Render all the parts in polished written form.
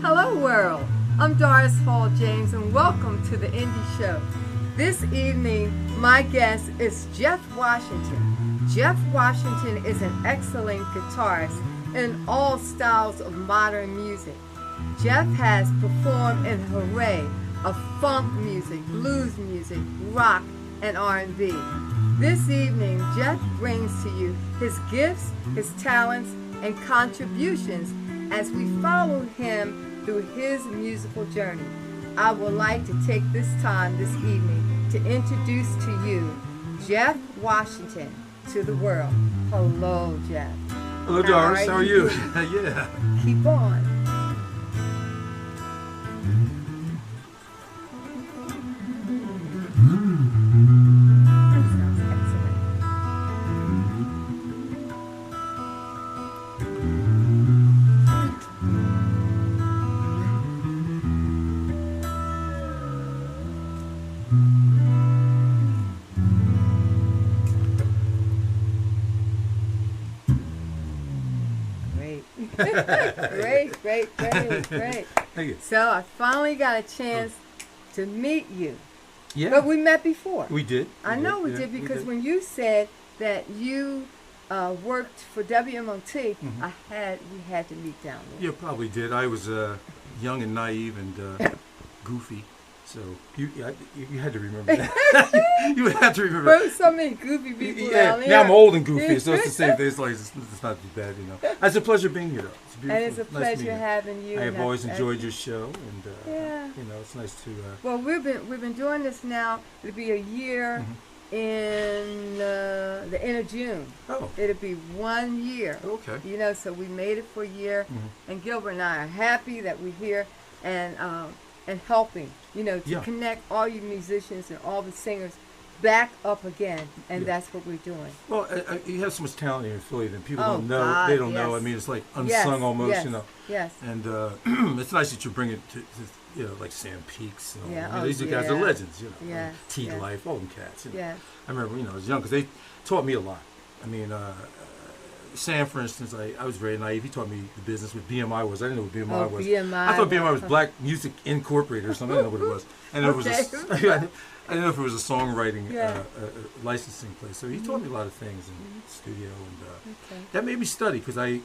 Hello world, I'm Doris Hall James and welcome to the Indie Show. This evening, my guest is Jeff Washington. Jeff Washington is an excellent guitarist in all styles of modern music. Jeff has performed in an array of funk music, blues music, rock, and R&B. This evening, Jeff brings to you his gifts, his talents, and contributions as we follow him through his musical journey. I would like to take this time this evening to introduce to you Jeff Washington to the world. Hello, Jeff. Hello, Doris. How are you? Yeah. Keep on. Great. Thank you. So I finally got a chance to meet you. Yeah. But we met before. We did. I know we did because when you said that you worked for WMOT, we had to meet down there. You probably did. I was young and naive and goofy, so you had to remember that. You had to remember. There were so many goofy people down there. Now I'm old and goofy, so it's the same thing. It's like it's not too bad, you know. It's a pleasure being here, though. It's beautiful. And it's a pleasure having you. I have always enjoyed your show, and you know, it's nice to. Well, we've been doing this now. It'll be a year in the end of June. Oh. It'll be 1 year. Okay. You know, so we made it for a year, and Gilbert and I are happy that we're here and helping. You know, to connect all you musicians and all the singers back up again, and that's what we're doing. Well, you have so much talent here in Philly that people don't know. God, they don't know. I mean, it's like unsung almost, you know. Yes. And it's nice that you bring it to you know, like Sam Peaks. And all. Yeah. You know, these guys are legends, you know. Yeah. T Life, all them cats. You know. Yeah. I remember, you know, I was young because they taught me a lot. I mean, Sam, for instance, I was very naive. He taught me the business, what BMI was. I didn't know what BMI was. BMI. I thought BMI was Black Music Incorporated or something. I didn't know what it was. And it was I didn't know if it was a songwriting licensing place. So he taught me a lot of things in the studio, and that made me study because I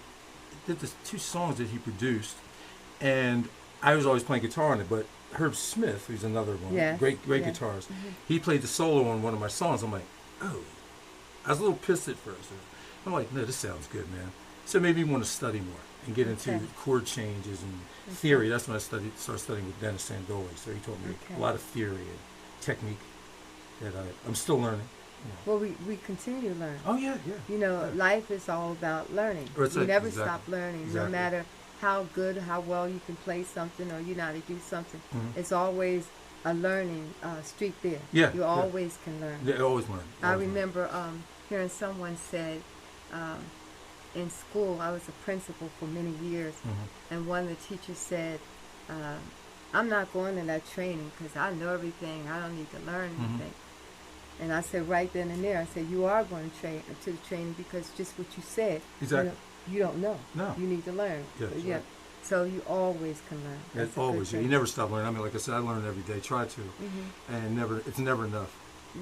did the 2 songs that he produced, and I was always playing guitar on it. But Herb Smith, who's another one, great guitarist, he played the solo on one of my songs. I'm like, oh, I was a little pissed at first. I'm like, no, this sounds good, man. So it made me want to study more and get into chord changes and theory. That's when I started studying with Dennis Sandoli. So he taught me a lot of theory and technique that I'm still learning. You know. Well, we continue to learn. Oh, yeah. You know, life is all about learning. You never stop learning, no matter how good, how well you can play something or you know how to do something. It's always a learning streak there. Yeah. You always can learn. Yeah, always learn. I remember hearing someone said, in school, I was a principal for many years, and one of the teachers said, I'm not going to that training because I know everything. I don't need to learn anything. And I said right then and there, I said, you are going to the training because just what you said, you don't know. No. You need to learn. Yeah, right. So you always can learn. That's always. You never stop learning. I mean, like I said, I learn every day. Try to. And it's never enough.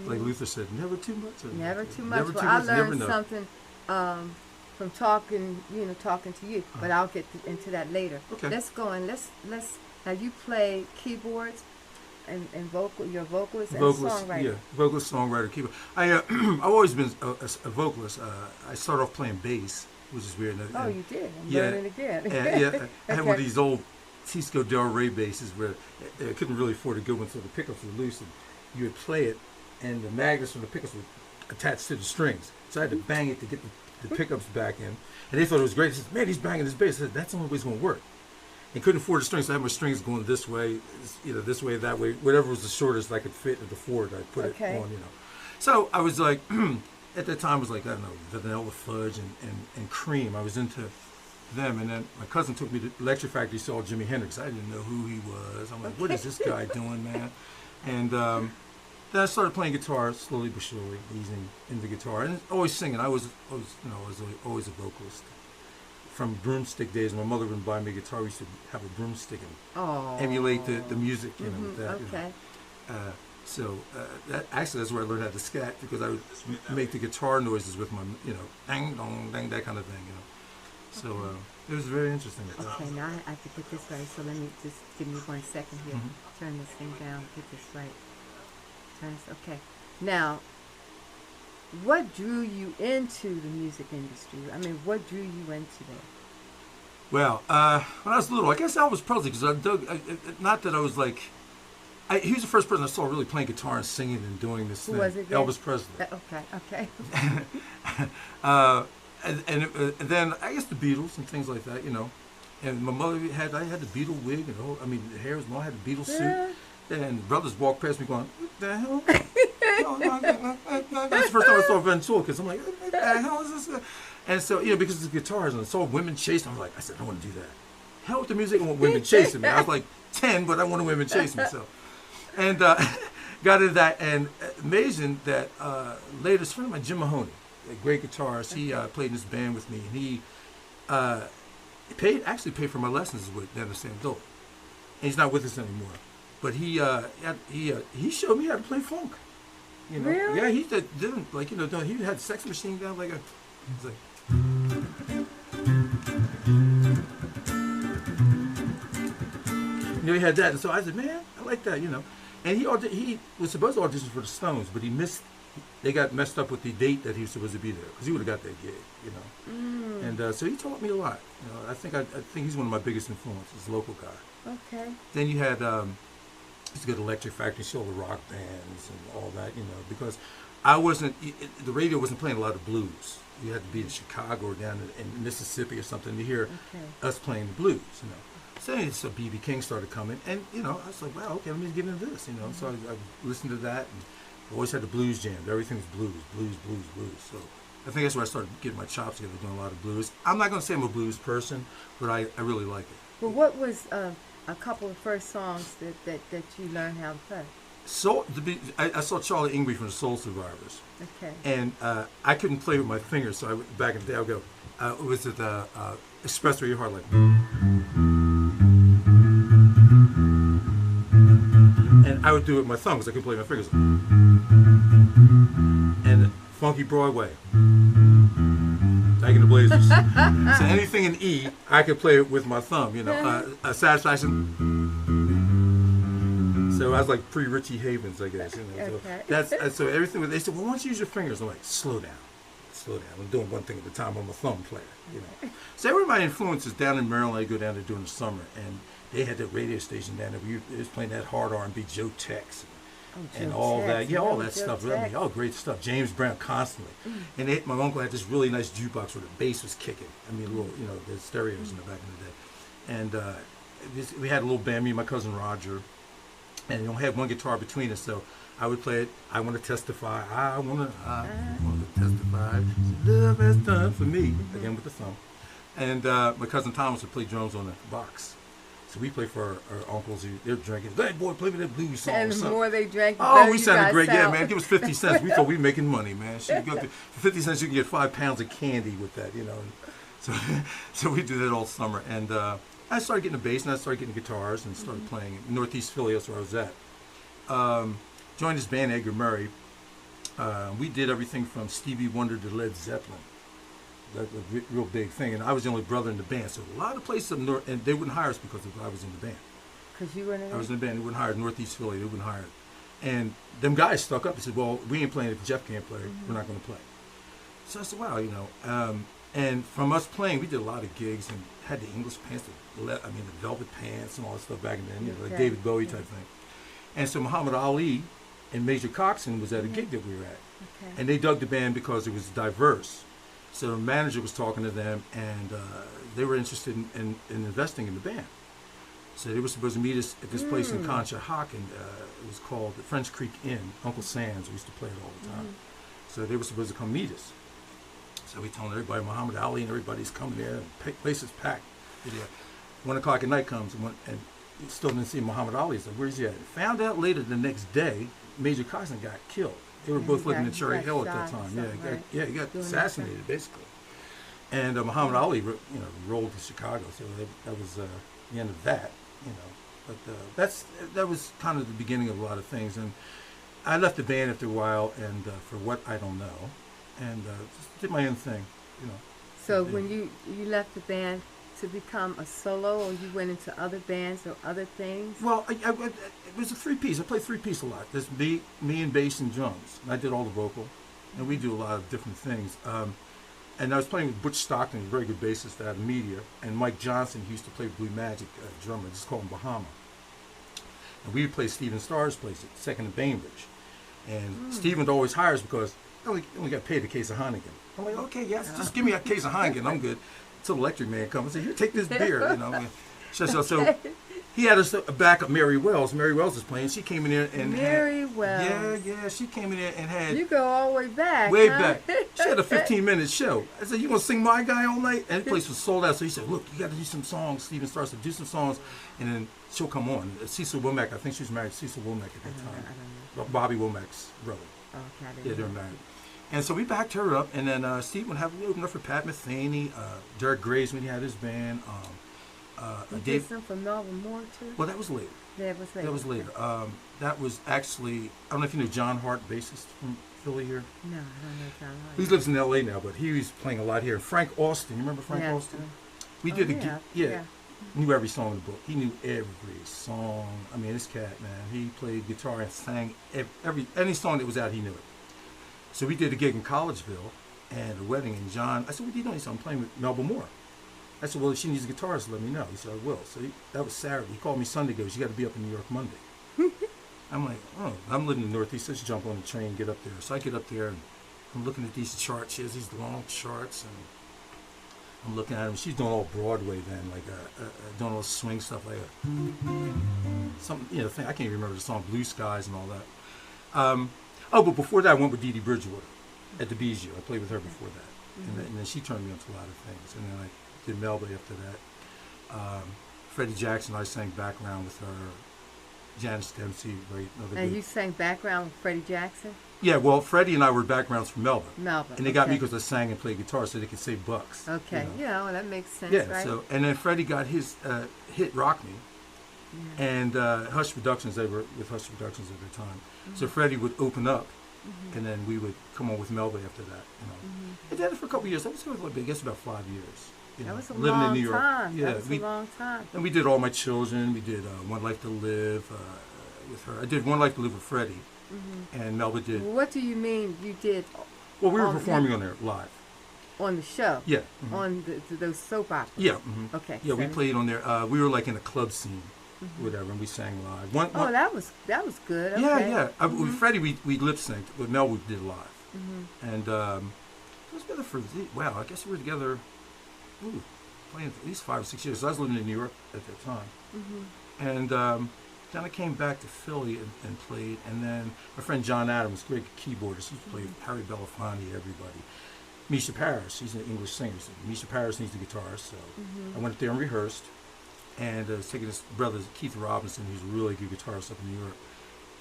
Like Luther said, never too much. Never too much. Well, I learned something from talking to you, but I'll get into that later. Okay. Let's go and let's have you play keyboards and you're a vocalist and songwriter. Yeah, vocalist, songwriter, keyboard. I've always been a vocalist. I started off playing bass, which is weird. And you did. I'm learning again. I had one of these old Cisco Del Rey basses where I couldn't really afford a good one, so the pickups were loose, and you would play it, and the magnets from the pickups were attached to the strings. So I had to bang it to get the pickups back in. And they thought it was great. They said, man, he's banging his bass. I said, that's the only way it's going to work. And couldn't afford the strings, so I had my strings going this way, this way, that way. Whatever was the shortest I could fit at the Ford, I put it on, So I was like, at that time, I was like, I don't know, Vanilla Fudge and Cream. I was into them. And then my cousin took me to Lecture Factory, saw Jimi Hendrix. I didn't know who he was. I'm like, what is this guy doing, man? And then I started playing guitar slowly but surely, easing into guitar. And always singing. I was always a vocalist. from broomstick days. My mother wouldn't buy me a guitar. We used to have a broomstick and Oh. emulate the music, you know, with that. Okay. You know. That's where I learned how to scat, because I would make the guitar noises with my, you know, dang dong dang, that kind of thing, you know. So it was very interesting. Okay, now I have to get this right. So let me just give me 1 second here. Mm-hmm. Turn this thing down. Get this right. Okay. Now, what drew you into the music industry? I mean, what drew you into that? Well, when I was little, I guess I was probably because not that I was like. He was the first person I saw really playing guitar and singing and doing this thing. Who was it? Elvis Presley. Okay. And then I guess the Beatles and things like that, you know. And my mother had the Beatle wig and the hair was more. I had the Beatles suit. And brothers walked past me going, "What the hell?" That's the first time I saw Ventura, because I'm like, "What the hell is this?" And so, you know, because it's guitars and I saw women chasing, I said, I want to do that. Hell with the music, I want women chasing me. I was like 10, but I wanted women chasing me. So, and got into that, and amazing that later, this friend of mine, Jim Mahoney, a great guitarist, he played in this band with me, and he actually paid for my lessons with Dennis Sandola. And he's not with us anymore. But he showed me how to play funk. You know? Really? Yeah, he didn't like, you know, he had a Sex Machine down like a. He's like. You know, he had that, and so I said, man, I like that, you know. And he was supposed to audition for the Stones, but he missed. They got messed up with the date that he was supposed to be there, because he would have got that gig, you know. And so he taught me a lot. You know, I think he's one of my biggest influences, local guy. Okay. Then you had used to go to Electric Factory, see all the rock bands and all that, you know, because the radio wasn't playing a lot of blues. You had to be in Chicago or down in Mississippi or something to hear us playing the blues, you know. So B.B. King started coming, and, you know, I was like, wow, okay, let me get into this, you know. So I listened to that, and always had the blues jam. Everything was blues. So I think that's where I started getting my chops together, doing a lot of blues. I'm not going to say I'm a blues person, but I really like it. Well, what was a couple of first songs that you learned how to play? So I saw Charlie Ingray from the Soul Survivors. Okay. And I couldn't play with my fingers, so back in the day I would go, was it Express Your Heart, like. And I would do it with my thumb because I couldn't play with my fingers. And Funky Broadway. Back in the Blazers. So anything in E, I could play it with my thumb, you know. Satisfaction. So I was like pre-Richie Havens, I guess. You know. So so everything. They said, well, why don't you use your fingers? I'm like, slow down. I'm doing one thing at a time. I'm a thumb player, you know. So every of my influences down in Maryland, I go down there during the summer, and they had that radio station down there. It was playing that hard R&B, Joe Tex, and all that. Yeah, all that stuff. Really, all great stuff. James Brown constantly. And my uncle had this really nice jukebox where the bass was kicking. I mean, little, you know, the stereos in the back in the day. And we had a little band, me and my cousin Roger. And you only had one guitar between us, so I would play it. I want to testify. I want to testify. Love has done for me. Again with the thumb. And my cousin Thomas would play drums on the box. So we played for our uncles. They're drinking. Hey, boy, play me that blues song. And the more they drank, the oh, better we you sounded guys great. sound. Yeah, man. Give us 50 cents. We thought we were making money, man. For 50 cents, you can get 5 pounds of candy with that, you know. And so we did that all summer. And I started getting a bass, and I started getting guitars, and started playing in Northeast Philly. That's where I was at. Joined this band, Edgar Murray. We did everything from Stevie Wonder to Led Zeppelin. That's a real big thing. And I was the only brother in the band. So a lot of places up north, and they wouldn't hire us because I was in the band. Because you were in the band? I was in the band. They wouldn't hire Northeast Philly. They wouldn't hire it. And them guys stuck up. They said, well, we ain't playing if Jeff can't play. We're not going to play. So I said, wow, you know. And from us playing, we did a lot of gigs and had the English pants, the velvet pants and all that stuff back then, you know, like David Bowie type thing. And so Muhammad Ali and Major Coxon was at a gig that we were at. And they dug the band because it was diverse. So the manager was talking to them, and they were interested in investing in the band. So they were supposed to meet us at this place in Conshohocken. It was called the French Creek Inn. Uncle Sam's, we used to play it all the time. So they were supposed to come meet us. So we told everybody, Muhammad Ali and everybody's coming there, and the place is packed. 1 o'clock at night comes, and still didn't see Muhammad Ali. So where's he at? Found out later the next day, Major Coxon got killed. They were both living in Cherry Hill at that time. He got assassinated, basically. And Muhammad Ali, rolled to Chicago, so that was the end of that, But that was kind of the beginning of a lot of things. And I left the band after a while, and for what I don't know, and just did my own thing, So when you left the band to become a solo, or you went into other bands or other things? Well, it was a three-piece. I played three-piece a lot. There's me and bass and drums. And I did all the vocal, and we do a lot of different things. And I was playing with Butch Stockton, a very good bassist out of Media, and Mike Johnson, who used to play Blue Magic, drummer, just called him Bahama. And we would play Stephen Starr's place at 2nd and Bainbridge. And Stephen would always hire us because I only got paid a case of Heineken. I'm like, okay, yes, just give me a case of Heineken, I'm good. Until the electric man comes and says, here, take this beer, So he had us back up Mary Wells. Mary Wells was playing. She came in there and Mary Wells. Yeah, she came in there and had... You go all the way back, Way huh? back. She had a 15-minute show. I said, you going to sing My Guy all night? And the place was sold out. So he said, look, you got to do some songs. Stephen starts to do some songs, and then she'll come on. Cecil Womack, I think she was married to Cecil Womack at that time. I don't know. Bobby Womack's brother. Okay, I didn't Yeah, they were married. And so we backed her up, and then Steve would have open up for Pat Metheny, Derek Graves when he had his band. You did some for Melvin Moore, too? Well, that was later. That was later. That was later. That was actually, I don't know if you know John Hart, bassist from Philly here. No, I don't know John Hart. He lives in L.A. now, but he was playing a lot here. Frank Austin, you remember Frank Austin? We did yeah. Knew every song in the book. He knew every song. I mean, this cat, man, he played guitar and sang any song that was out, he knew it. So we did a gig in Collegeville and a wedding, and John, I said, what are you doing? He said, I'm playing with Melba Moore. I said, well, if she needs a guitarist, let me know. He said, I will. So that was Saturday. He called me Sunday, goes, you got to be up in New York Monday. I'm like, oh, I'm living in the Northeast. Let's jump on the train, get up there. So I get up there, and I'm looking at these charts. She has these long charts, and I'm looking at them. She's doing all Broadway then, like doing all swing stuff, like thing. I can't even remember the song, Blue Skies and all that. But before that, I went with Dee Dee Bridgewater at the Bijou. I played with her before that. And then she turned me on to a lot of things. And then I did Melba after that. Freddie Jackson, I sang background with her. Janice Dempsey, right? And you sang background with Freddie Jackson? Yeah, well, Freddie and I were backgrounds for Melba. And they got me because I sang and played guitar so they could save bucks. Okay, well, that makes sense, yeah, right? So, and then Freddie got his hit Rock Me. Yeah. And Hush Productions, they were with Hush Productions at the time. So Freddie would open up, and then we would come on with Melba after that. I did it for a couple of years. That was I guess about 5 years. That was a living long in New York. time. Yeah, that was a long time. And we did All My Children. We did One Life to Live with her. I did One Life to Live with Freddie, and Melba did. Well, what do you mean you did? Well, we were performing on there live. On the show? Yeah. On those soap operas? Yeah. Okay. Yeah, we played on there. We were like in a club scene, whatever, and we sang live. That was good. Okay. Yeah. With Freddie, we lip synced. With Mel, we did live. And it was together for, I guess we were together, playing at least 5 or 6 years. So I was living in New York at that time. And then I came back to Philly and played. And then my friend John Adams, great keyboardist, he played Harry Belafonte, everybody. Misha Parrish, she's an English singer. So Misha Parrish needs a guitarist. So I went up there and rehearsed. And I was taking his brother, Keith Robinson, who's a really good guitarist up in New York.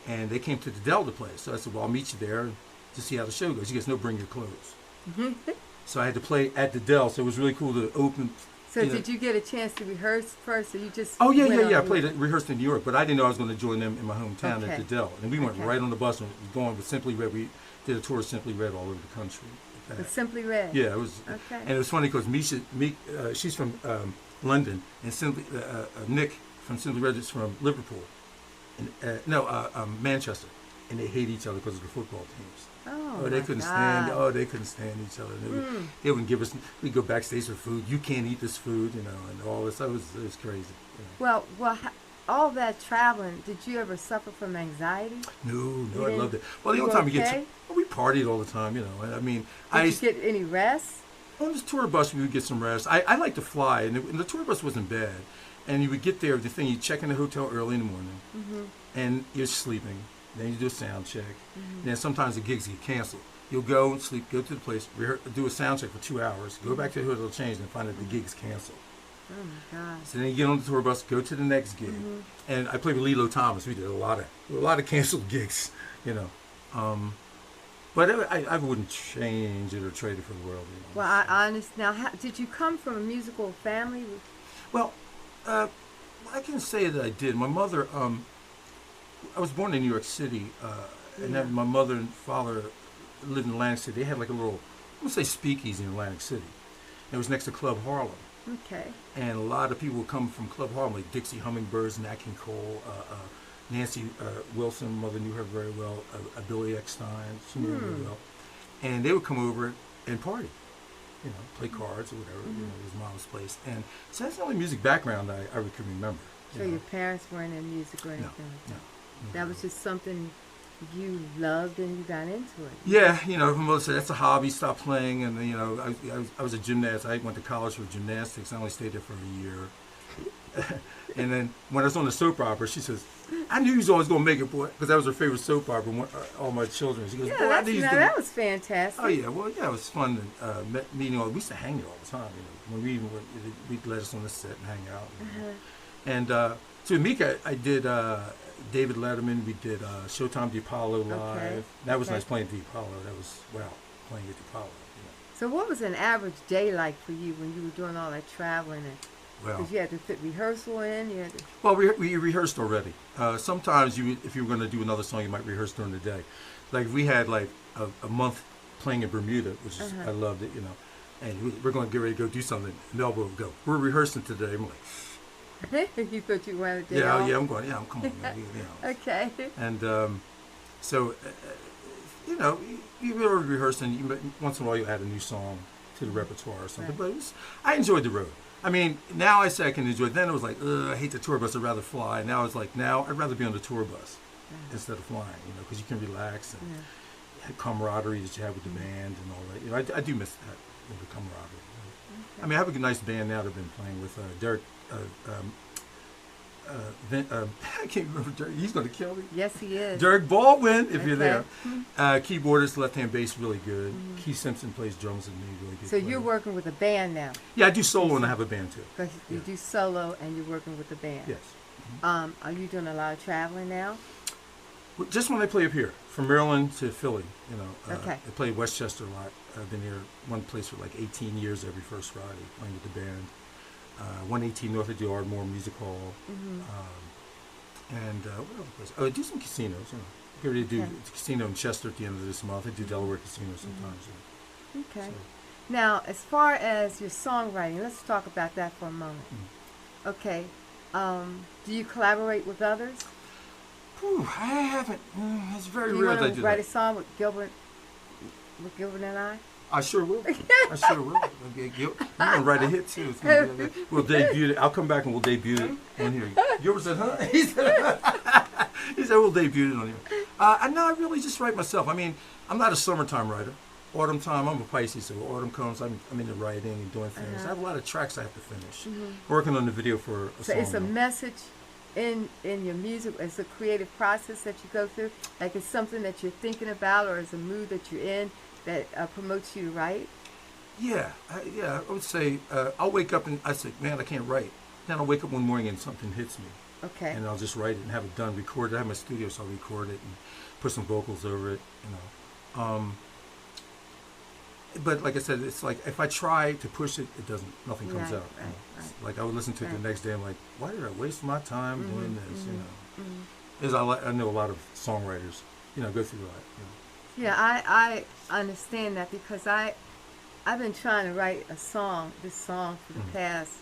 And they came to the Dell to play. So I said, well, I'll meet you there to see how the show goes. He goes, no, bring your clothes. So I had to play at the Dell. So it was really cool to open. So did you get a chance to rehearse first, or you just? Oh yeah. I rehearsed in New York, but I didn't know I was going to join them in my hometown at the Dell. And we went right on the bus and going with Simply Red. We did a tour of Simply Red all over the country. With Simply Red. Yeah, it was. Okay. And it was funny because she's from London, and Nick from Simply Red is from Liverpool, and Manchester, and they hate each other because of the football teams. They couldn't stand. They couldn't stand each other. They wouldn't give us. We'd go backstage for food. You can't eat this food, and all this. It was crazy. Well, all that traveling. Did you ever suffer from anxiety? No, I loved it. Well, the only time we partied all the time. I mean, Did you get any rest? On this tour bus, we would get some rest. I like to fly, and the tour bus wasn't bad. And you would get there. The thing, you check in the hotel early in the morning, and you're sleeping. Then you do a sound check. And then sometimes the gigs get canceled. You'll go and sleep, go to the place, do a sound check for 2 hours, go back to the hotel, change, and find out the gig's canceled. Oh my God! So then you get on the tour bus, go to the next gig, and I played with Lilo Thomas. We did a lot of canceled gigs, But But I wouldn't change it or trade it for the world. You know. Well, I understand. Now, did you come from a musical family? Well, I can say that I did. My mother, I was born in New York City, and then my mother and father lived in Atlantic City. They had like a little, I'm going to say speakeasy in Atlantic City. It was next to Club Harlem. Okay. And a lot of people would come from Club Harlem, like Dixie Hummingbirds, Nat King Cole, Nancy Wilson, mother knew her very well, Billy Eckstein, she knew her very well. And they would come over and party, you know, play cards or whatever, you know, it was mom's place. And so that's the only music background I can remember. So your parents weren't in music or anything like that? That was just something you loved and you got into it? Yeah, you know, most said that's a hobby, stopped playing, and you know, I was a gymnast. I went to college for gymnastics. I only stayed there for a year. And then when I was on the soap opera, she says, I knew you was always going to make it, boy, because that was her favorite soap opera, all my children. She goes, yeah, boy, I knew you was that was fantastic. Oh, yeah, well, yeah, it was fun meeting all, we used to hang there all the time, you know, when we even went, we'd let us on the set and hang out. And so Mika, I did David Letterman, we did Showtime the Apollo live. Okay. That was nice playing the Apollo, that was, wow, playing at the Apollo. You know. So what was an average day like for you when you were doing all that traveling? Because you had to fit rehearsal in? You had to... Well, we rehearsed already. Sometimes if you were going to do another song, you might rehearse during the day. Like if we had like a month playing in Bermuda, which is, I loved it, you know, and we're going to get ready to go do something. Melba would go, we're rehearsing today. I'm like, you thought you wanted to day off? Yeah, I'm going, come on, man, you know. Okay. And so, you know, you were rehearsing, once in a while you add a new song to the repertoire or something, but I enjoyed the road. I mean, now I say I can enjoy it. Then it was like, I hate the tour bus, I'd rather fly. Now it's like, now I'd rather be on the tour bus instead of flying, you know, because you can relax and the camaraderie that you have with the band and all that. You know, I do miss that, you know, the camaraderie. I mean, I have a nice band now that I've been playing with Derek. I can't remember Derek. He's going to kill me. Yes, he is. Derek Baldwin, if you're there. Keyboardist, left-hand bass, really good. Keith Simpson plays drums with me, really good. So you're working with a band now? Yeah, I do solo and I have a band too. Because you do solo and you're working with a band. Yes. Are you doing a lot of traveling now? Just when I play up here, from Maryland to Philly, you know. Okay. I play Westchester a lot. I've been here one place for like 18 years every first Friday, playing with the band. 118 North, I do Ardmore Music Hall. And what other place? Oh, I do some casinos. You know. Get ready to do a casino in Chester at the end of this month. I do Delaware Casino sometimes. Okay. So. Now, as far as your songwriting, let's talk about that for a moment. Okay. Do you collaborate with others? Whew, I haven't. It's very Do you rare that I want do to write that. a song with Gilbert and I? I sure will. I sure will. Okay, you're gonna write a hit too. We'll debut it. I'll come back and we'll debut it on here. Gilbert said, "Huh?" He said, "We'll debut it on here." I really just write myself. I mean, I'm not a summertime writer. Autumn time, I'm a Pisces, so autumn comes, I'm into writing and doing things. I have a lot of tracks I have to finish. Working on the video for a So song. it's a message in your music. It's a creative process that you go through. Like it's something that you're thinking about, or it's a mood that you're in that promotes you to write. Yeah, I would say I'll wake up and I say, man, I can't write. Then I'll wake up one morning and something hits me. Okay. And I'll just write it and have it done, record it. I have my studio, so I'll record it and put some vocals over it, you know. But like I said, it's like if I try to push it, nothing comes out. You know? Like I would listen to it the next day. I'm like, why did I waste my time doing this? You know, because I know a lot of songwriters, you know, go through that. You know. Yeah, I understand that because I've been trying to write this song for the past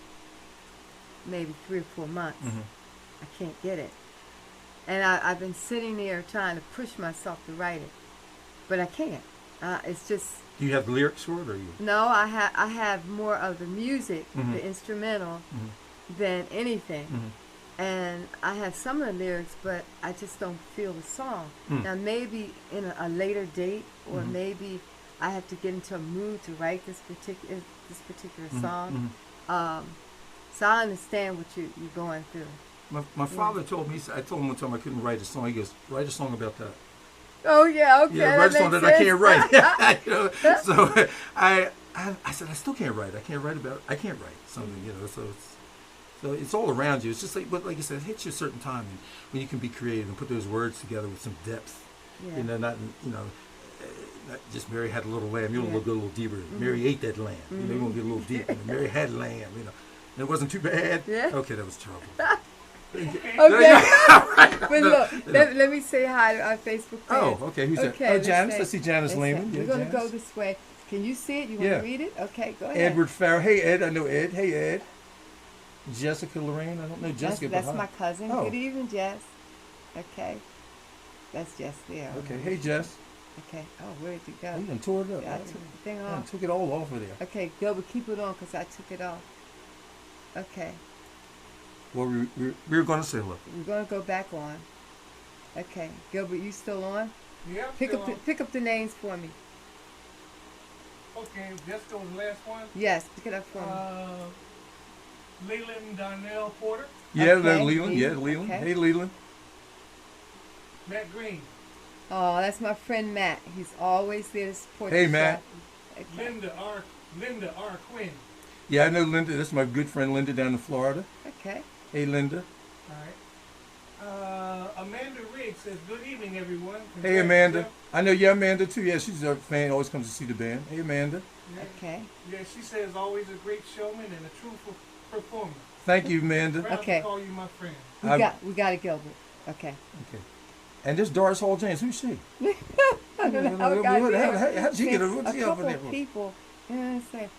maybe 3 or 4 months. I can't get it, and I've been sitting there trying to push myself to write it, but I can't. It's just. Do you have the lyrics for it, or you? No, I have more of the music, the instrumental, than anything. And I have some of the lyrics, but I just don't feel the song. Now, maybe in a later date, or maybe I have to get into a mood to write this particular song. So I understand what you're going through. My father told me, I told him one time I couldn't write a song. He goes, write a song about that. Oh, yeah, okay. Yeah, write a song that I can't write. You know? So I said, I still can't write. I can't write something, you know. So it's all around you. It's just like, but like you said, it hits you a certain time when you can be creative and put those words together with some depth. Yeah. You know, not, you know, just Mary had a little lamb. You want to go a little deeper. Mary ate that lamb. You know, you want to get a little deeper. Mary had lamb. You know, and it wasn't too bad. Yeah. Okay, that was terrible. Okay. But look, let me say hi to our Facebook fans. Oh, okay. Who's that? Oh, Janice. Let's see Janice Lehman. We're Yeah, going to Janice. go this way. Can you see it? You want Yeah. to read it? Okay, go ahead. Edward Farrell. Hey, Ed. I know Ed. Hey, Ed. Jessica Lorraine. I don't know Jessica. That's but hi. my cousin. Oh. Good evening, Jess. Okay. That's Jess there. Okay. Hey, Jess. Okay. Oh, where'd you go? Oh, you done tore it up. Yeah, I took the thing Yeah, off. took it all off of there. Okay, Gilbert, keep it on because I took it off. Okay. Well, we were going to say hello. We're going to go back on. Okay. Gilbert, you still on? Yeah, Pick up the names for me. okay, Jessica was the last one. Yes, pick it up for me. Leland Donnell Porter, Yeah, Okay, Leland. Yeah, Leland, Leland. okay. Hey, Leland. Matt Green, Oh, that's my friend Matt. He's always there to support Hey, the Matt. shop. Okay. Linda R. Quinn. Yeah, I know Linda. That's my good friend Linda down in Florida. Okay. Hey, Linda. All right. Amanda Riggs says, "Good evening, everyone." Hey, Amanda. I know, yeah, Amanda too. Yeah, she's a fan. Always comes to see the band. Hey, Amanda. Yeah, Okay. yeah, she says always a great showman and a truthful performer. Thank you, Amanda. Proud Okay. to call you my friend. We got it, Gilbert. Okay. Okay. And this Doris Hall James, who's she? I don't know how it got there. How'd she get her? What's A she up couple in there of for? people, you know what I'm saying?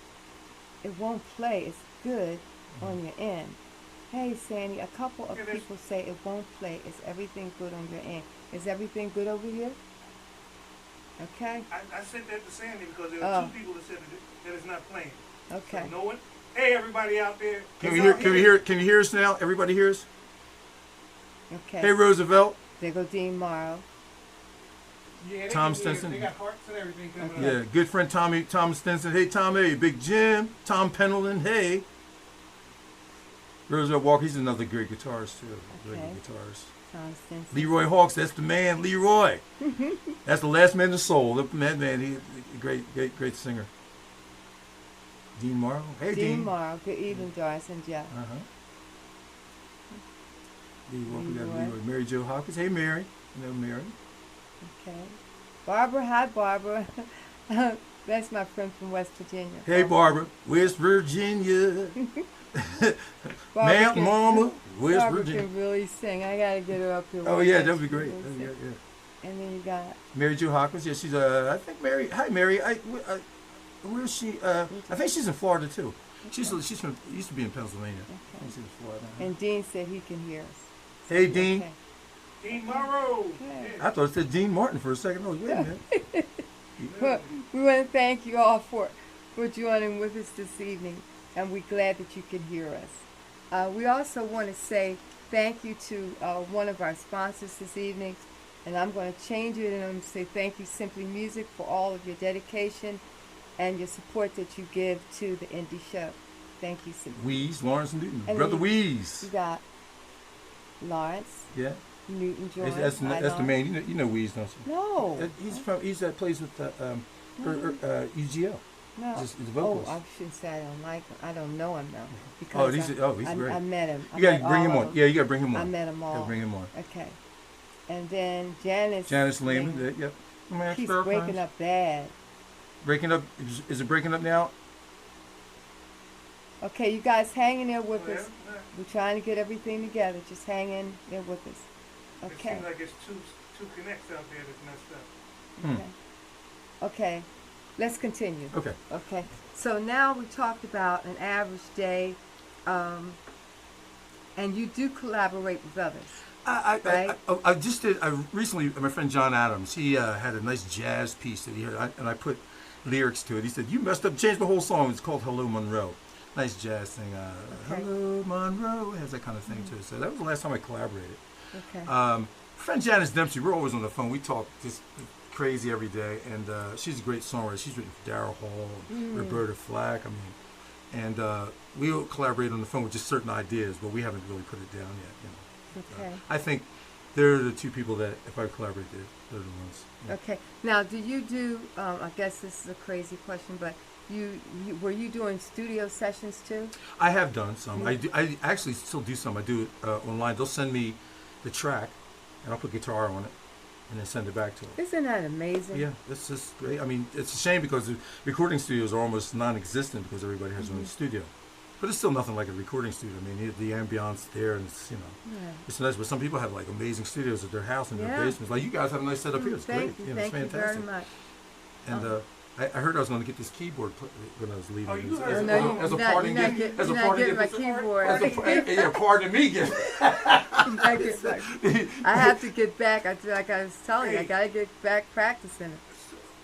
It won't play. It's good on your end. Hey, Sandy, a couple of Yeah, there's- people say it won't play. Is everything good on your end? Is everything good over here? Okay. I said that to Sandy because there Oh. were 2 people that said that it's not playing. Okay. So no one. Hey, everybody out there. Can it's we hear? out Can we hear? Can you hear us now? Everybody hear us? Okay. Hey, Roosevelt. There go Dean Morrow. Yeah, they Tom can hear it. Stinson. They got hearts and everything coming up. Yeah, good friend Tom Stinson. Hey, Tom. Hey, Big Jim. Tom Pendleton. Hey. Roosevelt Walker. He's another great guitarist too. Great Okay. guitarist. Tom Stinson. Leroy Hawks. That's the man. Leroy. That's the last man in the soul. That man. He great singer. Dean Morrow. Hey, Dean Morrow. Good evening, Doris and Jeff. Uh huh. We got Leroy. Leroy. Mary Jo Hawkins. Hey, Mary. You know Mary. Okay. Barbara. Hi, Barbara. That's my friend from West Virginia. Hey, Barbara. West Virginia. Barbara Mount can- Mama. West Barbara Virginia. can really sing. I gotta get her up here. Oh one yeah, day. that'd be She great. can That'd be sing. great, yeah. And then you got Mary Jo Hawkins. Yeah, she's I think Mary. Hi, Mary. Where's she? I think she's in Florida too. She's from used to be in Pennsylvania. I think she's in Florida. and Dean said he can hear us. Hey, Dean. Okay. Dean Morrow. Okay. Yeah. I thought it said Dean Martin for a second. Oh, wait a minute. Well, we want to thank you all for joining with us this evening, and we're glad that you can hear us. We also want to say thank you to one of our sponsors this evening, and I'm going to change it and I'm going to say thank you, Simply Music, for all of your dedication and your support that you give to the Indie Show. Thank you, Simply. Wheeze, Lawrence Newton, And brother then Wheeze. You got Lawrence Yeah, Newton joined. that's Hi, the Lawrence. main. You know Wheeze, don't you? No. He's that plays with UGL. No. He's a Oh, vocalist. I shouldn't say I don't like him. I don't know him though. Oh, Because he's I great. met him. You gotta bring him on. Yeah, you gotta bring him on. I met him You all. gotta bring him on. Okay. And then Janice. Janice Lehman. Yep. Man, She's spare breaking times. up bad. Breaking up. Is it breaking up now? Okay, you guys hang in there with Yeah, us. yeah. We're trying to get everything together. Just hang in there with us. It Okay. seems like it's two connects out there that's messed up. Hmm. Okay. Okay. Let's continue. Okay. Okay. So now we talked about an average day, and you do collaborate with others. I just did. I recently, my friend John Adams, he had a nice jazz piece that he heard, and I put lyrics to it. He said, "You messed up, changed the whole song." It's called "Hello Monroe." Nice jazz thing. Okay. Hello Monroe. It has that kind of thing to it. So that was the last time I collaborated. Okay. Friend Janice Dempsey, we're always on the phone. We talk just crazy every day, and she's a great songwriter. She's written for Daryl Hall, Roberta Flack. I mean, and we'll collaborate on the phone with just certain ideas, but we haven't really put it down yet. You know. Okay. I think they're the two people that, if I collaborate, they're the ones. Yeah. Okay. Now, do you do? I guess this is a crazy question, but you were you doing studio sessions too? I have done some. I actually still do some. I do it online. They'll send me the track, and I'll put guitar on it, and then send it back to them. Isn't that amazing? Yeah, it's just great. I mean, it's a shame because the recording studios are almost non-existent because everybody has their own studio. But it's still nothing like a recording studio. I mean, the ambiance there, and it's, it's nice. But some people have like amazing studios at their house and their basements. Like you guys have a nice setup here. It's great. Thank you it's fantastic. very much. And I heard I was going to get this keyboard when I was leaving. Oh, you as, heard as, as a parting gift. As a parting gift. My keyboard. Yeah, pardon me, gift. I have to get back. Like I was telling you, I got to get back practicing it.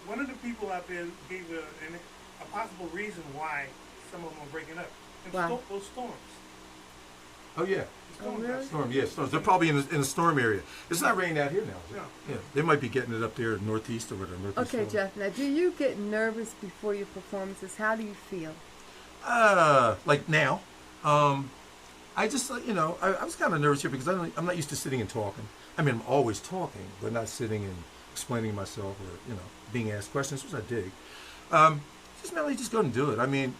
One of the people out there gave a possible reason why some of them are breaking up. Wow. Those storms. Oh yeah. Really? Storms. They're probably in a storm area. It's not raining out here now. Is it? No. Yeah, they might be getting it up there northeast or whatever. Okay, Jeff. Now, do you get nervous before your performances? How do you feel? Like now, I just I was kind of nervous here because I'm not used to sitting and talking. I mean, I'm always talking, but not sitting and explaining myself or being asked questions, which I dig. Just mainly just go and do it. I mean,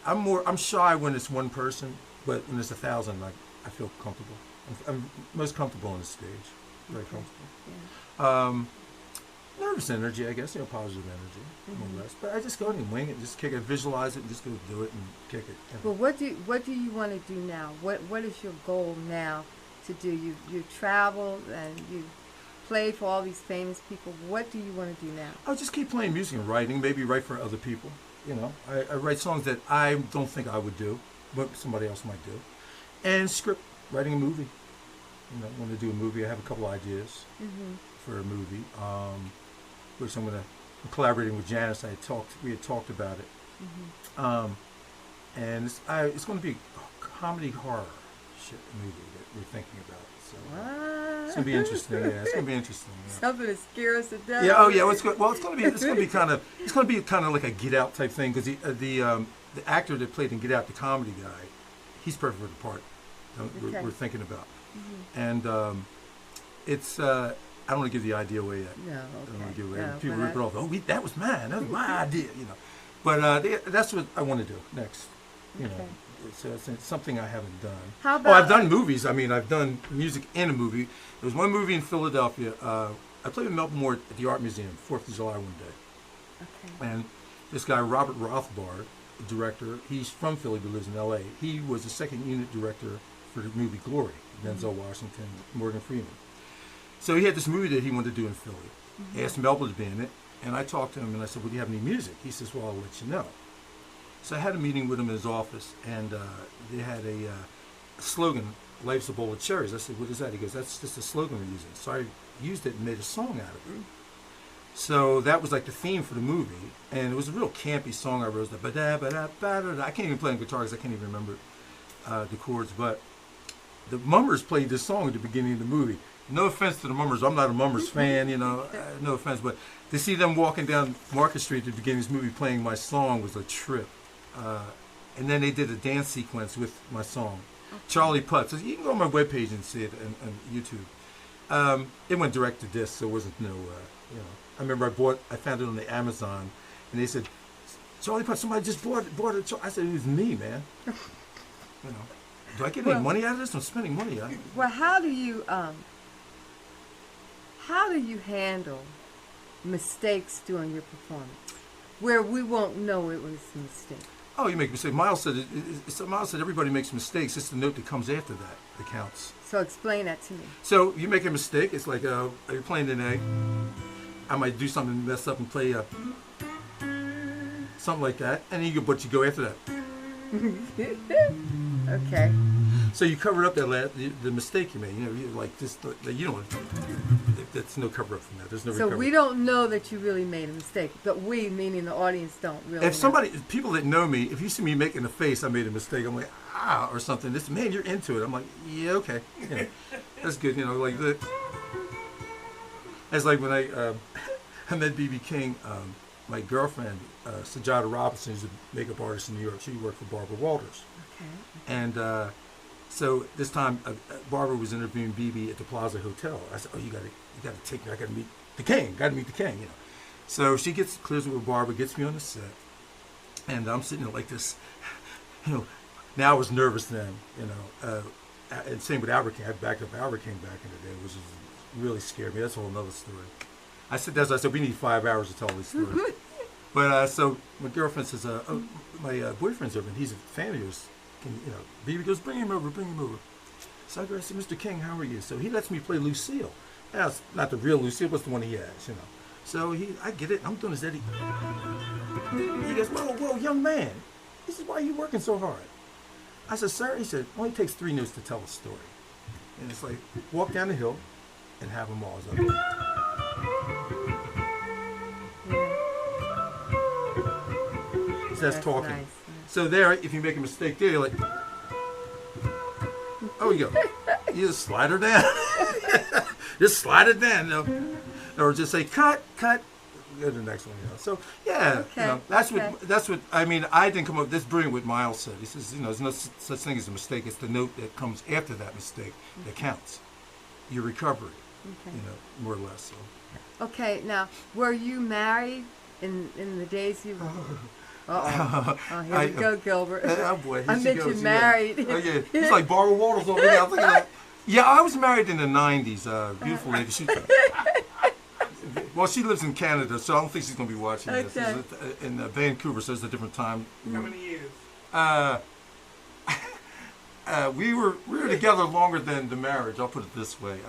I'm shy when it's one person, but when it's 1,000, I feel comfortable. I'm most comfortable on the stage. Very comfortable. Yeah. Nervous energy, I guess, positive energy, more or less. But I just go and wing it, just kick it, visualize it, and just go do it and kick it. Well, what do you want to do now? What is your goal now to do? You travel and you play for all these famous people. What do you want to do now? I'll just keep playing music and writing, maybe write for other people. I write songs that I don't think I would do, but somebody else might do. And writing a movie. I want to do a movie. I have a couple ideas for a movie, which I'm collaborating with Janice. We had talked about it. And it's going to be a comedy horror movie that we're thinking about. So it's going to be interesting. Yeah, it's going to be interesting. Yeah. Something that scares us to death. Yeah. Oh, yeah. It's going to be kind of like a Get Out type thing because the actor that played in Get Out, the comedy guy, he's perfect for the part that we're thinking about. And it's I don't want to give the idea away yet. No, okay. I don't want to give it away. People rip it off. Oh, that was mine. That was my idea. But that's what I want to do next. It's something I haven't done. How about? I've done movies. I mean, I've done music in a movie. There was one movie in Philadelphia. I played with Melvin Moore at the Art Museum, 4th of July one day. Okay. And this guy, Robert Rothbard, the director, he's from Philly but lives in L.A. He was the second unit director for the movie Glory, Denzel Washington, Morgan Freeman. So he had this movie that he wanted to do in Philly. He asked Melvin to be in it, and I talked to him and I said, "Well, do you have any music?" He says, "Well, I'll let you know." So I had a meeting with him in his office, and they had a slogan, "Life's a bowl of cherries." I said, "What is that?" He goes, "That's just a slogan we're using." So I used it and made a song out of it. So that was like the theme for the movie, and it was a real campy song I wrote. It was like, ba-da-ba-da-ba-da-da. I can't even play on guitar because I can't even remember the chords, but the Mummers played this song at the beginning of the movie. No offense to the Mummers, I'm not a Mummers fan, no offense, but to see them walking down Market Street at the beginning of this movie playing my song was a trip. And then they did a dance sequence with my song. Charlie Putt. So you can go on my webpage and see it on YouTube. It went direct to disc, so it wasn't I remember I found it on the Amazon, and they said, "Charlie Putt, somebody just bought it." I said, "It was me, man." Do I get any money out of this? I'm spending money on it. Well, how do you handle mistakes during your performance, where we won't know it was a mistake? Oh, you make a mistake. Miles said everybody makes mistakes. It's the note that comes after that counts. So explain that to me. So you make a mistake. It's like you're playing an A. I might do something, mess up, and play something like that, and you go after that. Okay. So you cover up the mistake you made. That's no cover up from that. There's no. So we don't know that you really made a mistake, but we, meaning the audience, don't really. If people that know me, if you see me making a face, I made a mistake. I'm like, or something. Man, you're into it. I'm like, yeah, okay, that's good. Like the. It's like when I met B.B. King, my girlfriend, Sajada Robinson, who's a makeup artist in New York. She worked for Barbara Walters. Okay. And so this time, Barbara was interviewing B.B. at the Plaza Hotel. I said, "Oh, you got to take me. I got to meet the King. Got to meet the King." So she clears it with Barbara, gets me on the set, and I'm sitting there like this. Now I was nervous then. And same with Albert King. I backed up Albert King back in the day, which is really scared me. That's a whole nother story. I said, we need 5 hours to tell this story. But so my girlfriend says, my boyfriend's over, and he's a fan of yours. Bibi goes, bring him over. So I go, I said, Mr. King, how are you? So he lets me play Lucille. Now, it's not the real Lucille, but it's the one he has, So I get it. I'm doing his Eddie. He goes, whoa, young man. He says, why are you working so hard? I said, sir, he said, only takes 3 notes to tell a story. And it's like, walk down the hill and have them all. So that's talking. Nice. So there, if you make a mistake there, you're like, oh, you go. You just slide her down. Just slide it down. Or just say, cut. Go to the next one. So, yeah. Okay. That's what, I mean, I didn't come up, that's brilliant what Miles said. He says, there's no such thing as a mistake. It's the note that comes after that mistake that counts. Your recovery, more or less. So. Okay, now, were you married in the days you... Uh-oh. Oh, here we go, Gilbert. Oh, boy. I meant you married. Yeah. Oh, yeah. He's like Barbara Walters over there. I'm thinking like, yeah, I was married in the 90s. Beautiful lady. Well, she lives in Canada, so I don't think she's going to be watching this. It's in Vancouver, so it's a different time. How many years? We were together longer than the marriage. I'll put it this way,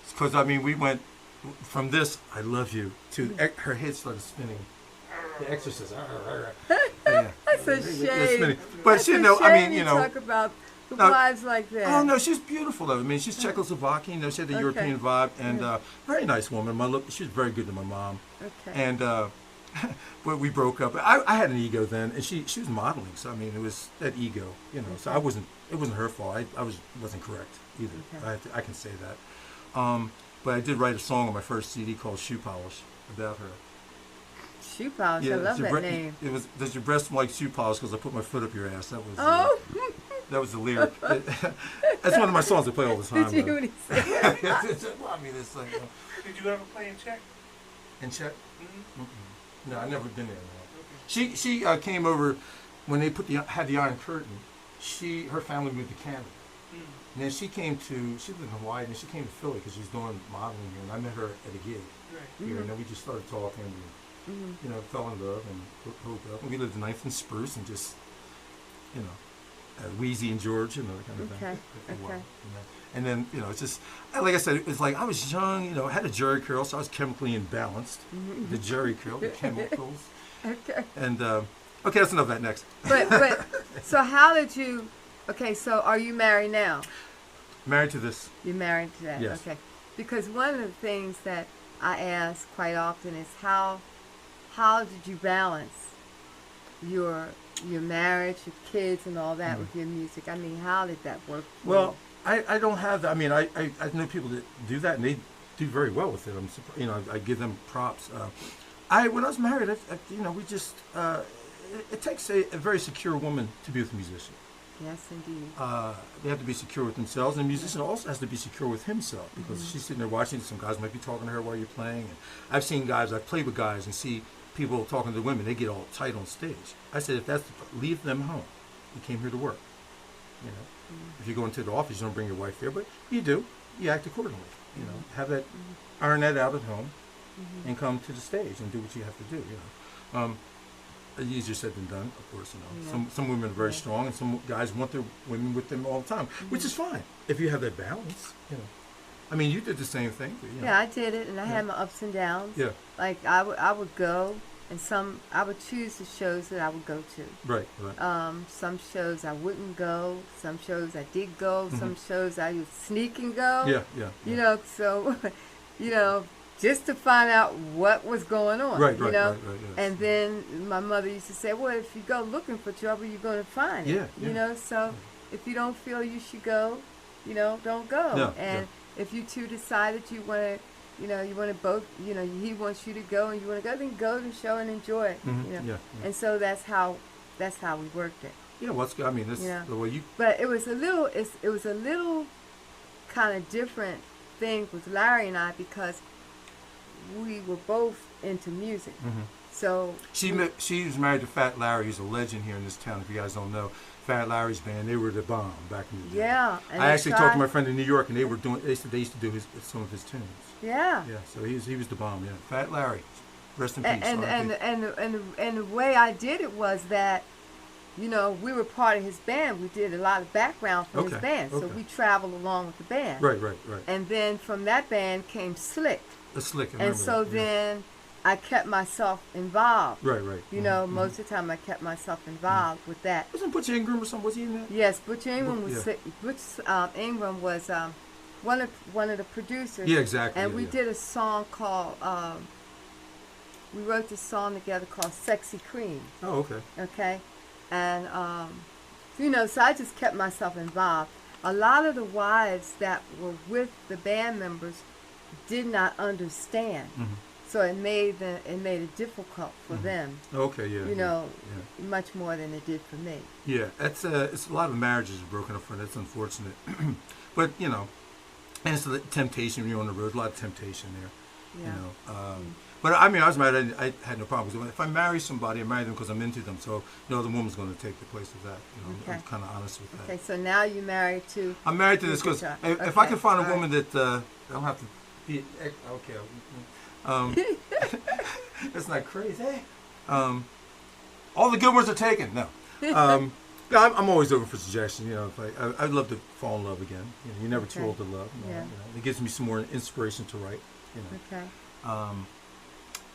because I mean we went from this "I love you" to her head started spinning. The Exorcist. Yeah. That's a shame. But That's she, I mean, talk about the wives like that. Oh no, she's beautiful though. I mean, she's Czechoslovakian. She had the European vibe, and very nice woman. She was very good to my mom. Okay. And but we broke up. I had an ego then, and she was modeling. So I mean, it was that ego, So I wasn't. It wasn't her fault. I wasn't correct either. Okay. I can say that. But I did write a song on my first CD called Shoe Polish about her. Shoe polish. I love that name. It was, does your breast smell like shoe polish because I put my foot up your ass? That was that was the lyric. That's one of my songs I play all the time. Did you hear what he said? Well, I mean, it's like. Did you ever play in Czech? In Czech? Mm-hmm. No, I've never been there. No. Okay. She came over when they had the Iron Curtain. Her family moved to Canada. And then she lived in Hawaii, and she came to Philly because she was doing modeling here, and I met her at a gig here, and then we just started talking, and, fell in love and hooked up. And we lived in 9th and Spruce, and just, Wheezy and George, that kind of thing. Okay. And then, it's just, like I said, it was like I was young, I had a Jerry curl, so I was chemically imbalanced. The Jerry curl, the chemicals. Okay. And, okay, that's enough of that. Next. But so how did you, so are you married now? Married to this. You're married to that? Yes. Okay. Because one of the things that I ask quite often is how did you balance your marriage, your kids, and all that with your music? I mean, how did that work for Well, you? I don't have that. I mean, I know people that do that, and they do very well with it. I'm surprised, I give them props. When I was married, we just it takes a very secure woman to be with a musician. Yes, indeed. They have to be secure with themselves, and the musician also has to be secure with himself, because she's sitting there watching. Some guys might be talking to her while you're playing. And I've played with guys and see people talking to women. They get all tight on stage. I said, leave them home. You came here to work. If you go into the office, you don't bring your wife there, but you do. You act accordingly. Have that, iron that out at home, and come to the stage and do what you have to do. Easier said than done, of course. Some women are very strong, and some guys want their women with them all the time, which is fine if you have that balance. I mean, you did the same thing. Yeah, I did it, and I had my ups and downs. Yeah. Like I would go, and I would choose the shows that I would go to. Right. Some shows I wouldn't go. Some shows I did go. Some shows I would sneak and go. Yeah. So, just to find out what was going on. Right, yes. And then my mother used to say, well, if you go looking for trouble, you're going to find it. So if you don't feel you should go, don't go. If you two decide that you want to, you want to both, he wants you to go and you want to go, then go to the show and enjoy it. And so that's how we worked it. Yeah, well, that's good. I mean, this the way you. But it was a little kind of different thing with Larry and I, because we were both into music. So She was married to Fat Larry. He's a legend here in this town. If you guys don't know, Fat Larry's band, they were the bomb back in the day. yeah, and I they actually talked to my friend in New York, and they were doing. They used to do some of his tunes. Yeah. Yeah. So he was the bomb. Yeah. Fat Larry, rest in peace. And the way I did it was that, you know, we were part of his band. We did a lot of background for his band, so we traveled along with the band. Right. And then from that band came Slick. The Slick. And so then I kept myself involved. Right. You know, most of the time I kept myself involved with that. Wasn't Butch Ingram or something? Was he in that? Yes, Butch Ingram was Ingram was one of the producers. Yeah, exactly. And we did a song called. We wrote this song together called "Sexy Cream." Oh, okay. Okay, and you know, so I just kept myself involved. A lot of the wives that were with the band members did not understand. Mm-hmm. So it made it difficult for them. Okay, yeah. You know, much more than it did for me. Yeah, it's a lot of marriages are broken up for. That's unfortunate. But you know, and it's the temptation when you're on the road. A lot of temptation there. Yeah. You know, but I mean, I was married. I had no problem. Because if I marry somebody, I marry them because I'm into them. So no other woman's going to take the place of that. You know, I'm kind of honest with that. Okay, so now you're married to. I'm married to this because if I can find a woman that I don't have to be okay. That's not crazy. All the good ones are taken. No. I'm always open for suggestions. You know, if I'd love to fall in love again. You know, you're never too old to love. You know, it gives me some more inspiration to write. You know. Okay.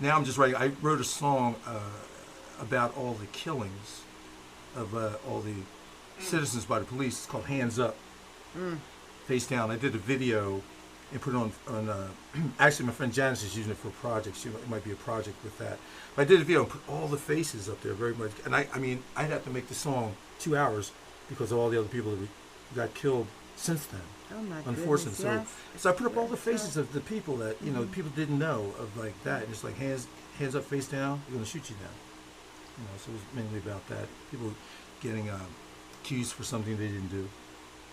Now I'm just writing. I wrote a song about all the killings of all the citizens by the police. It's called "Hands Up, Face Down." I did a video and put it on actually my friend Janice is using it for a project. It might be a project with that. But I did a video and put all the faces up there very much. And I mean, I'd have to make the song 2 hours because of all the other people that got killed since then. Oh my unfortunately. goodness, So I put up all the faces of the people that, you know, people didn't know of like that. And it's like hands up, face down, we're going to shoot you down. You know, so it was mainly about that. People getting accused for something they didn't do.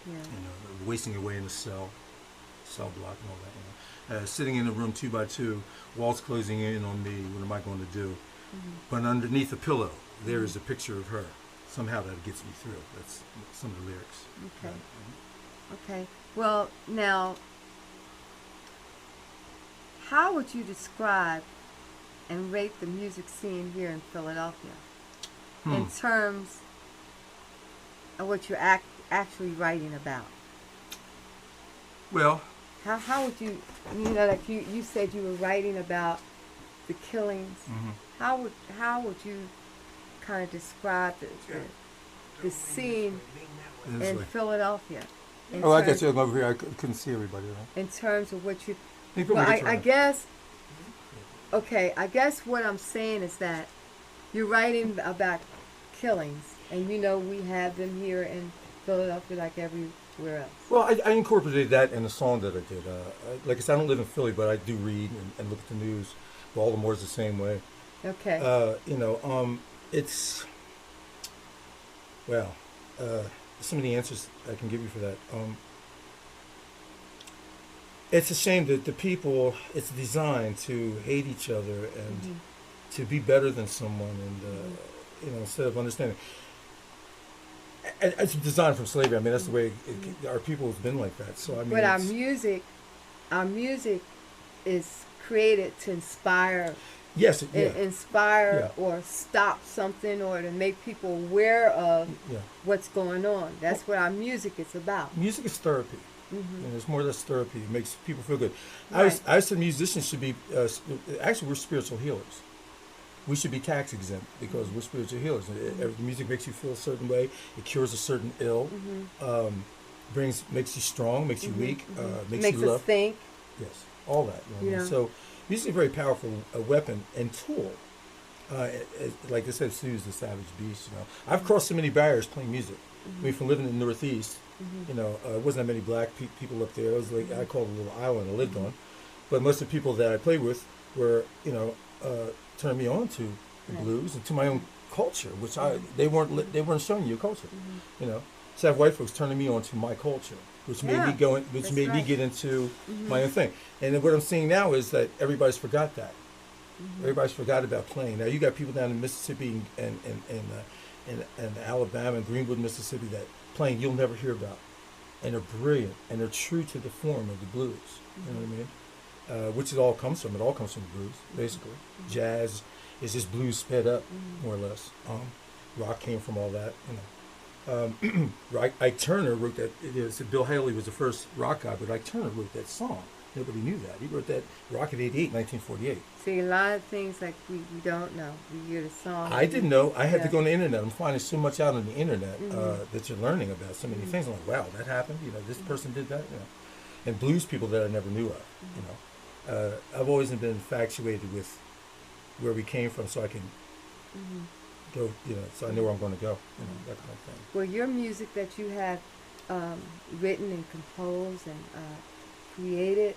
Yeah. You know, wasting away in a cell block and all that. You know. Sitting in a room 2 by 2, walls closing in on me. What am I going to do? But underneath the pillow, there is a picture of her. Somehow that gets me through. That's some of the lyrics. Okay. Okay. Well, now, how would you describe and rate the music scene here in Philadelphia in terms of what you're actually writing about? Well, how would you, you know, like you said you were writing about the killings. How would you kind of describe the scene in Philadelphia? Oh, I guess you're over here. I couldn't see everybody. Right? In terms of what you, well, I guess. Okay, I guess what I'm saying is that you're writing about killings, and you know we have them here in Philadelphia like everywhere else. Well, I incorporated that in the song that I did. Like I said, I don't live in Philly, but I do read and look at the news. Baltimore's the same way. Okay. You know, it's, well, some of the answers I can give you for that. It's a shame that the people, it's designed to hate each other and to be better than someone, and you know, instead of understanding. It's designed from slavery. I mean, that's the way our people has been like that. So I mean, but our music is created to inspire. Yes, inspire or stop something, or to make people aware of what's going on. That's what our music is about. Music is therapy. And there's more or less therapy. It makes people feel good. Right. I said musicians should be, actually we're spiritual healers. We should be tax exempt because we're spiritual healers. The music makes you feel a certain way. It cures a certain ill. Makes you strong, makes you weak, makes you love. Us think. Yes, all that. You know? So music is a very powerful weapon and tool. Like I said, soothes the savage beast. You know, I've crossed so many barriers playing music. I mean, from living in the Northeast, you know, wasn't that many black people up there. It was like I called it a little island I lived on. But most of the people that I played with were, you know, turned me on to the blues and to my own culture, which they weren't showing you a culture. You know, so I have white folks turning me on to my culture, which made me go, which made me get into my own thing. And then what I'm seeing now is that everybody's forgot that. Everybody's forgot about playing. Now you got people down in Mississippi and Alabama and Greenwood, Mississippi that playing you'll never hear about, and they're brilliant and they're true to the form of the blues. You know what I mean? Which it all comes from. It all comes from the blues, basically. Jazz is just blues sped up, more or less. Rock came from all that. You know, Ike Turner wrote that. Bill Haley was the first rock guy, but Ike Turner wrote that song. Nobody knew that. He wrote that Rocket 88, 1948. See, a lot of things like we don't know. We hear the song. I didn't know. I had to go on the internet. I'm finding so much out on the internet that you're learning about so many things. I'm like, wow, that happened. You know, this person did that. You know, and blues people that I never knew of. You know, I've always been infatuated with where we came from, so I can go. You know, so I know where I'm going to go. You know, that kind of thing. Well, your music that you have written and composed and created,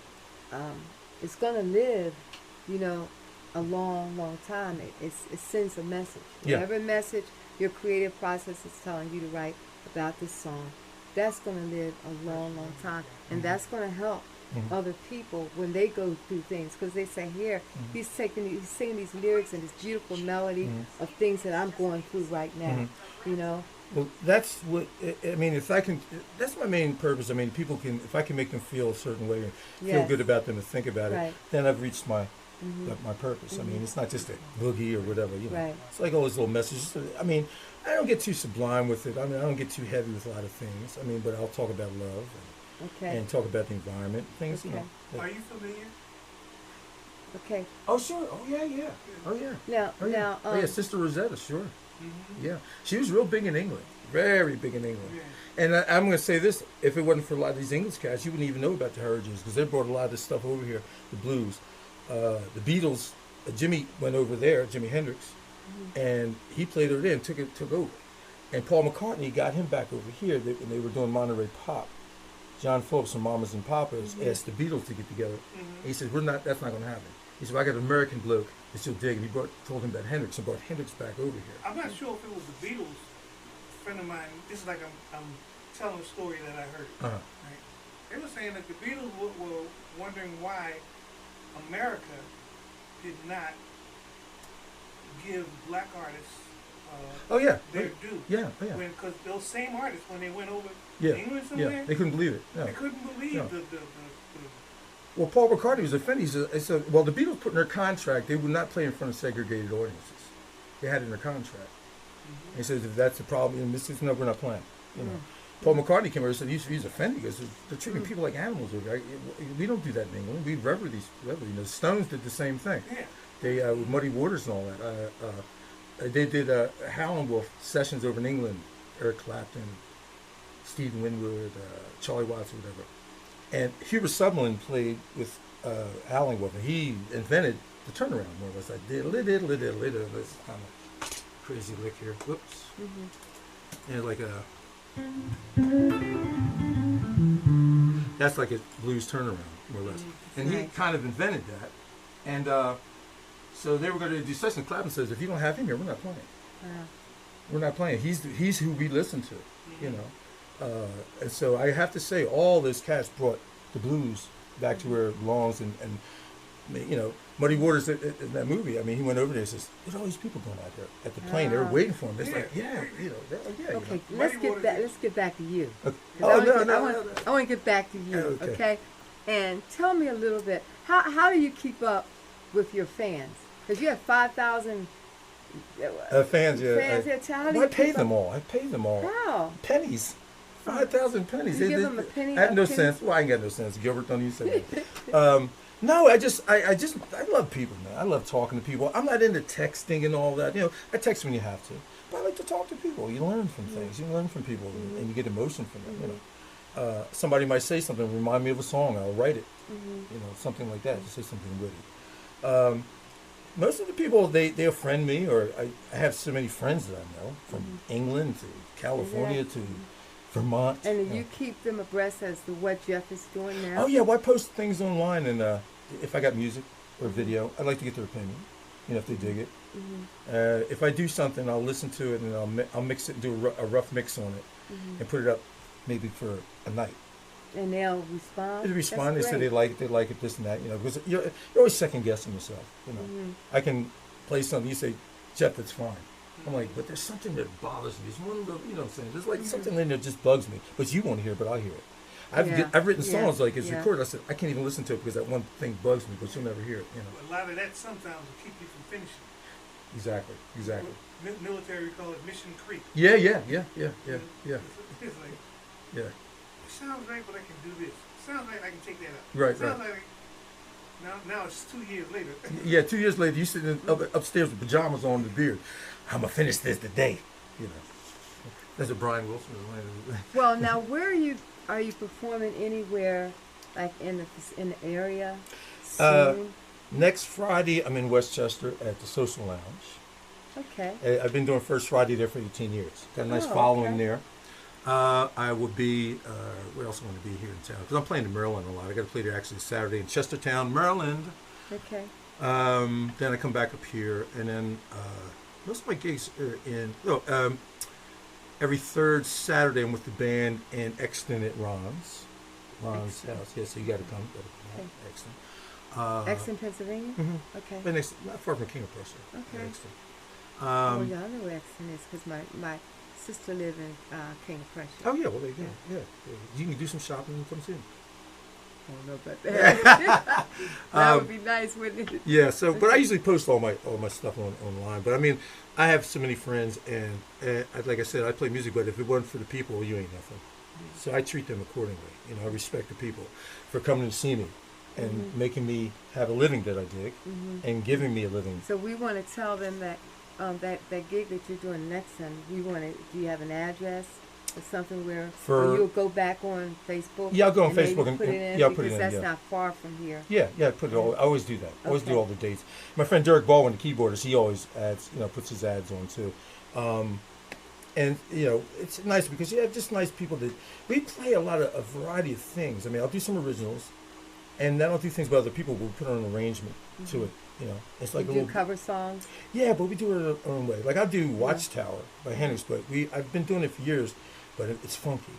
it's going to live, you know, a long, long time. It sends a message. Yeah. Whatever message your creative process is telling you to write about this song, that's going to live a long, long time. And that's going to help other people when they go through things. Because they say, here, he's singing these lyrics and this beautiful melody of things that I'm going through right now, you know. Well, that's what I mean. If I can, that's my main purpose. I mean, people can, if I can make them feel a certain way and feel good about them and think about it, then I've reached my my purpose. I mean, it's not just a boogie or whatever. You know, it's like all those little messages. I mean, I don't get too sublime with it. I mean, I don't get too heavy with a lot of things. I mean, but I'll talk about love and talk about the environment, things. You know. Are you familiar? Okay. Oh sure. Oh yeah. Oh yeah. Now, oh, yeah. now. Oh yeah, Sister Rosetta, sure. Yeah, she was real big in England, very big in England. Yeah. And I'm going to say this: if it wasn't for a lot of these English cats, you wouldn't even know about the Hurricanes because they brought a lot of this stuff over here, the blues. The Beatles, Jimmy went over there, Jimi Hendrix, and he played over there and took over. And Paul McCartney got him back over here when they were doing Monterey Pop. John Phillips from Mamas and Papas asked the Beatles to get together. He said, that's not going to happen. He said, well, I got an American bloke that you'll dig. And he told him about Hendrix and brought Hendrix back over here. I'm not sure if it was the Beatles. A friend of mine, this is like I'm telling a story that I heard. Right? They were saying that the Beatles were wondering why America did not give black artists their due. Yeah. Because those same artists, when they went over to England somewhere, they couldn't believe it. No. They couldn't believe the well, Paul McCartney was offended. He said, well, the Beatles put in their contract they would not play in front of segregated audiences. They had it in their contract. He says, if that's the problem, no, we're not playing. You know. Paul McCartney came over and said, he's offended because they're treating people like animals. We don't do that in England. We rever these. You know, the Stones did the same thing. Yeah. They with Muddy Waters and all that. They did Howlin' Wolf sessions over in England. Eric Clapton, Stephen Winwood, Charlie Watts, or whatever. And Hubert Sutherland played with Howlin' Wolf, and he invented the turnaround more or less. Like diddle diddle diddle diddle. This kind of crazy lick here. Whoops. And like a. That's like a blues turnaround, more or less. And he kind of invented that. And so they were going to do sessions. Clapton says, if you don't have him here, we're not playing. We're not playing. He's who we listen to, you know. And so I have to say, all those cats brought the blues back to where it belongs. And you know, Muddy Waters in that movie, I mean, he went over there and says, "There's all these people going out there at the plane. They were waiting for him." It's like, you know, they're like, yeah. Okay, you know. let's get back to you. Okay. I want to get back to you. Okay, and tell me a little bit. How do you keep up with your fans? Because you have 5,000 fans. Yeah. Fans. I pay them all. I pay them all. How? Pennies. 5,000 pennies. You give them a penny. I have no sense. Well, I ain't got no sense. Gilbert, don't you say that? No, I love people, man. I love talking to people. I'm not into texting and all that. You know, I text when you have to, but I like to talk to people. You learn from things. You learn from people, and you get emotion from them. You know, somebody might say something, remind me of a song. I'll write it. You know, something like that. Just say something witty. Most of the people they'll friend me, or I have so many friends that I know from England to California to Vermont. And you keep them abreast as to what Jeff is doing now? Oh, yeah. Well, I post things online, and if I got music or video, I'd like to get their opinion, you know, if they dig it. If I do something, I'll listen to it, and I'll mix it, do a rough mix on it, and put it up maybe for a night. And they'll respond. They respond. They That's say great. they like it, this and that. You know, because you're always second guessing yourself. You know, Mhm. I can play something. You say, Jeff, that's fine. I'm like, but there's something that bothers me. There's one little, you know what I'm saying? There's like something in there that just bugs me. But you won't hear it, but I hear it. Yeah. I've written Yeah. songs like it's Yeah. recorded. I said I can't even listen to it because that one thing bugs me, but you'll never hear it. You know. A lot of that sometimes will keep you from finishing. Exactly. Military call it mission creep. Yeah. It's like, Yeah. it sounds right, but I can do this. It sounds right, I can take that out. Right, It sounds like now it's 2 years later. Yeah. 2 years later, you sitting upstairs with pajamas on, the beard. I'm gonna finish this today. You know. That's what Brian Wilson was like. Well, now where are you performing anywhere, like in the area? Soon? Next Friday, I'm in Westchester at the Social Lounge. Okay. I've been doing First Friday there for 18 years. Got a nice Oh, following okay. there. I will be, where else am I going to be here in town? Because I'm playing in Maryland a lot. I got to play there actually Saturday in Chestertown, Maryland. Okay. Then I come back up here, and then most of my gigs are every third Saturday I'm with the band in Exton at Ron's house. Yeah, so you got to come. Okay. Exton. Exton, Pennsylvania? Mhm. Okay. But next, not far from King of Prussia. Okay. Exton. Oh, yeah, I know where Exton is because my sister lived in King of Prussia. Oh yeah, well there you go. Yeah. You can do some shopping and come see me. I don't know about that. That would be nice, wouldn't it? Yeah. So, but I usually post all my stuff online. But I mean, I have so many friends, and like I said, I play music. But if it wasn't for the people, you ain't nothing. So I treat them accordingly. You know, I respect the people for coming to see me and making me have a living that I dig, and giving me a living. So we want to tell them that that gig that you're doing next time. Do you have an address or something where or you'll go back on Facebook? Yeah, I'll go on and maybe Facebook and put it in yeah, I'll put because it in. that's Yeah. not far from here. Yeah, put it all. I always do that. I always do Okay. all the dates. My friend Derek Baldwin, the keyboardist, he always adds, puts his ads on too. And it's nice because you have just nice people that we play a variety of things. I mean, I'll do some originals, and then I'll do things by other people. We'll put on an arrangement to it. It's like You a do little cover songs. Yeah, but we do it our own way. Like I'll do Watchtower by Hendrix, but I've been doing it for years, but it's funky.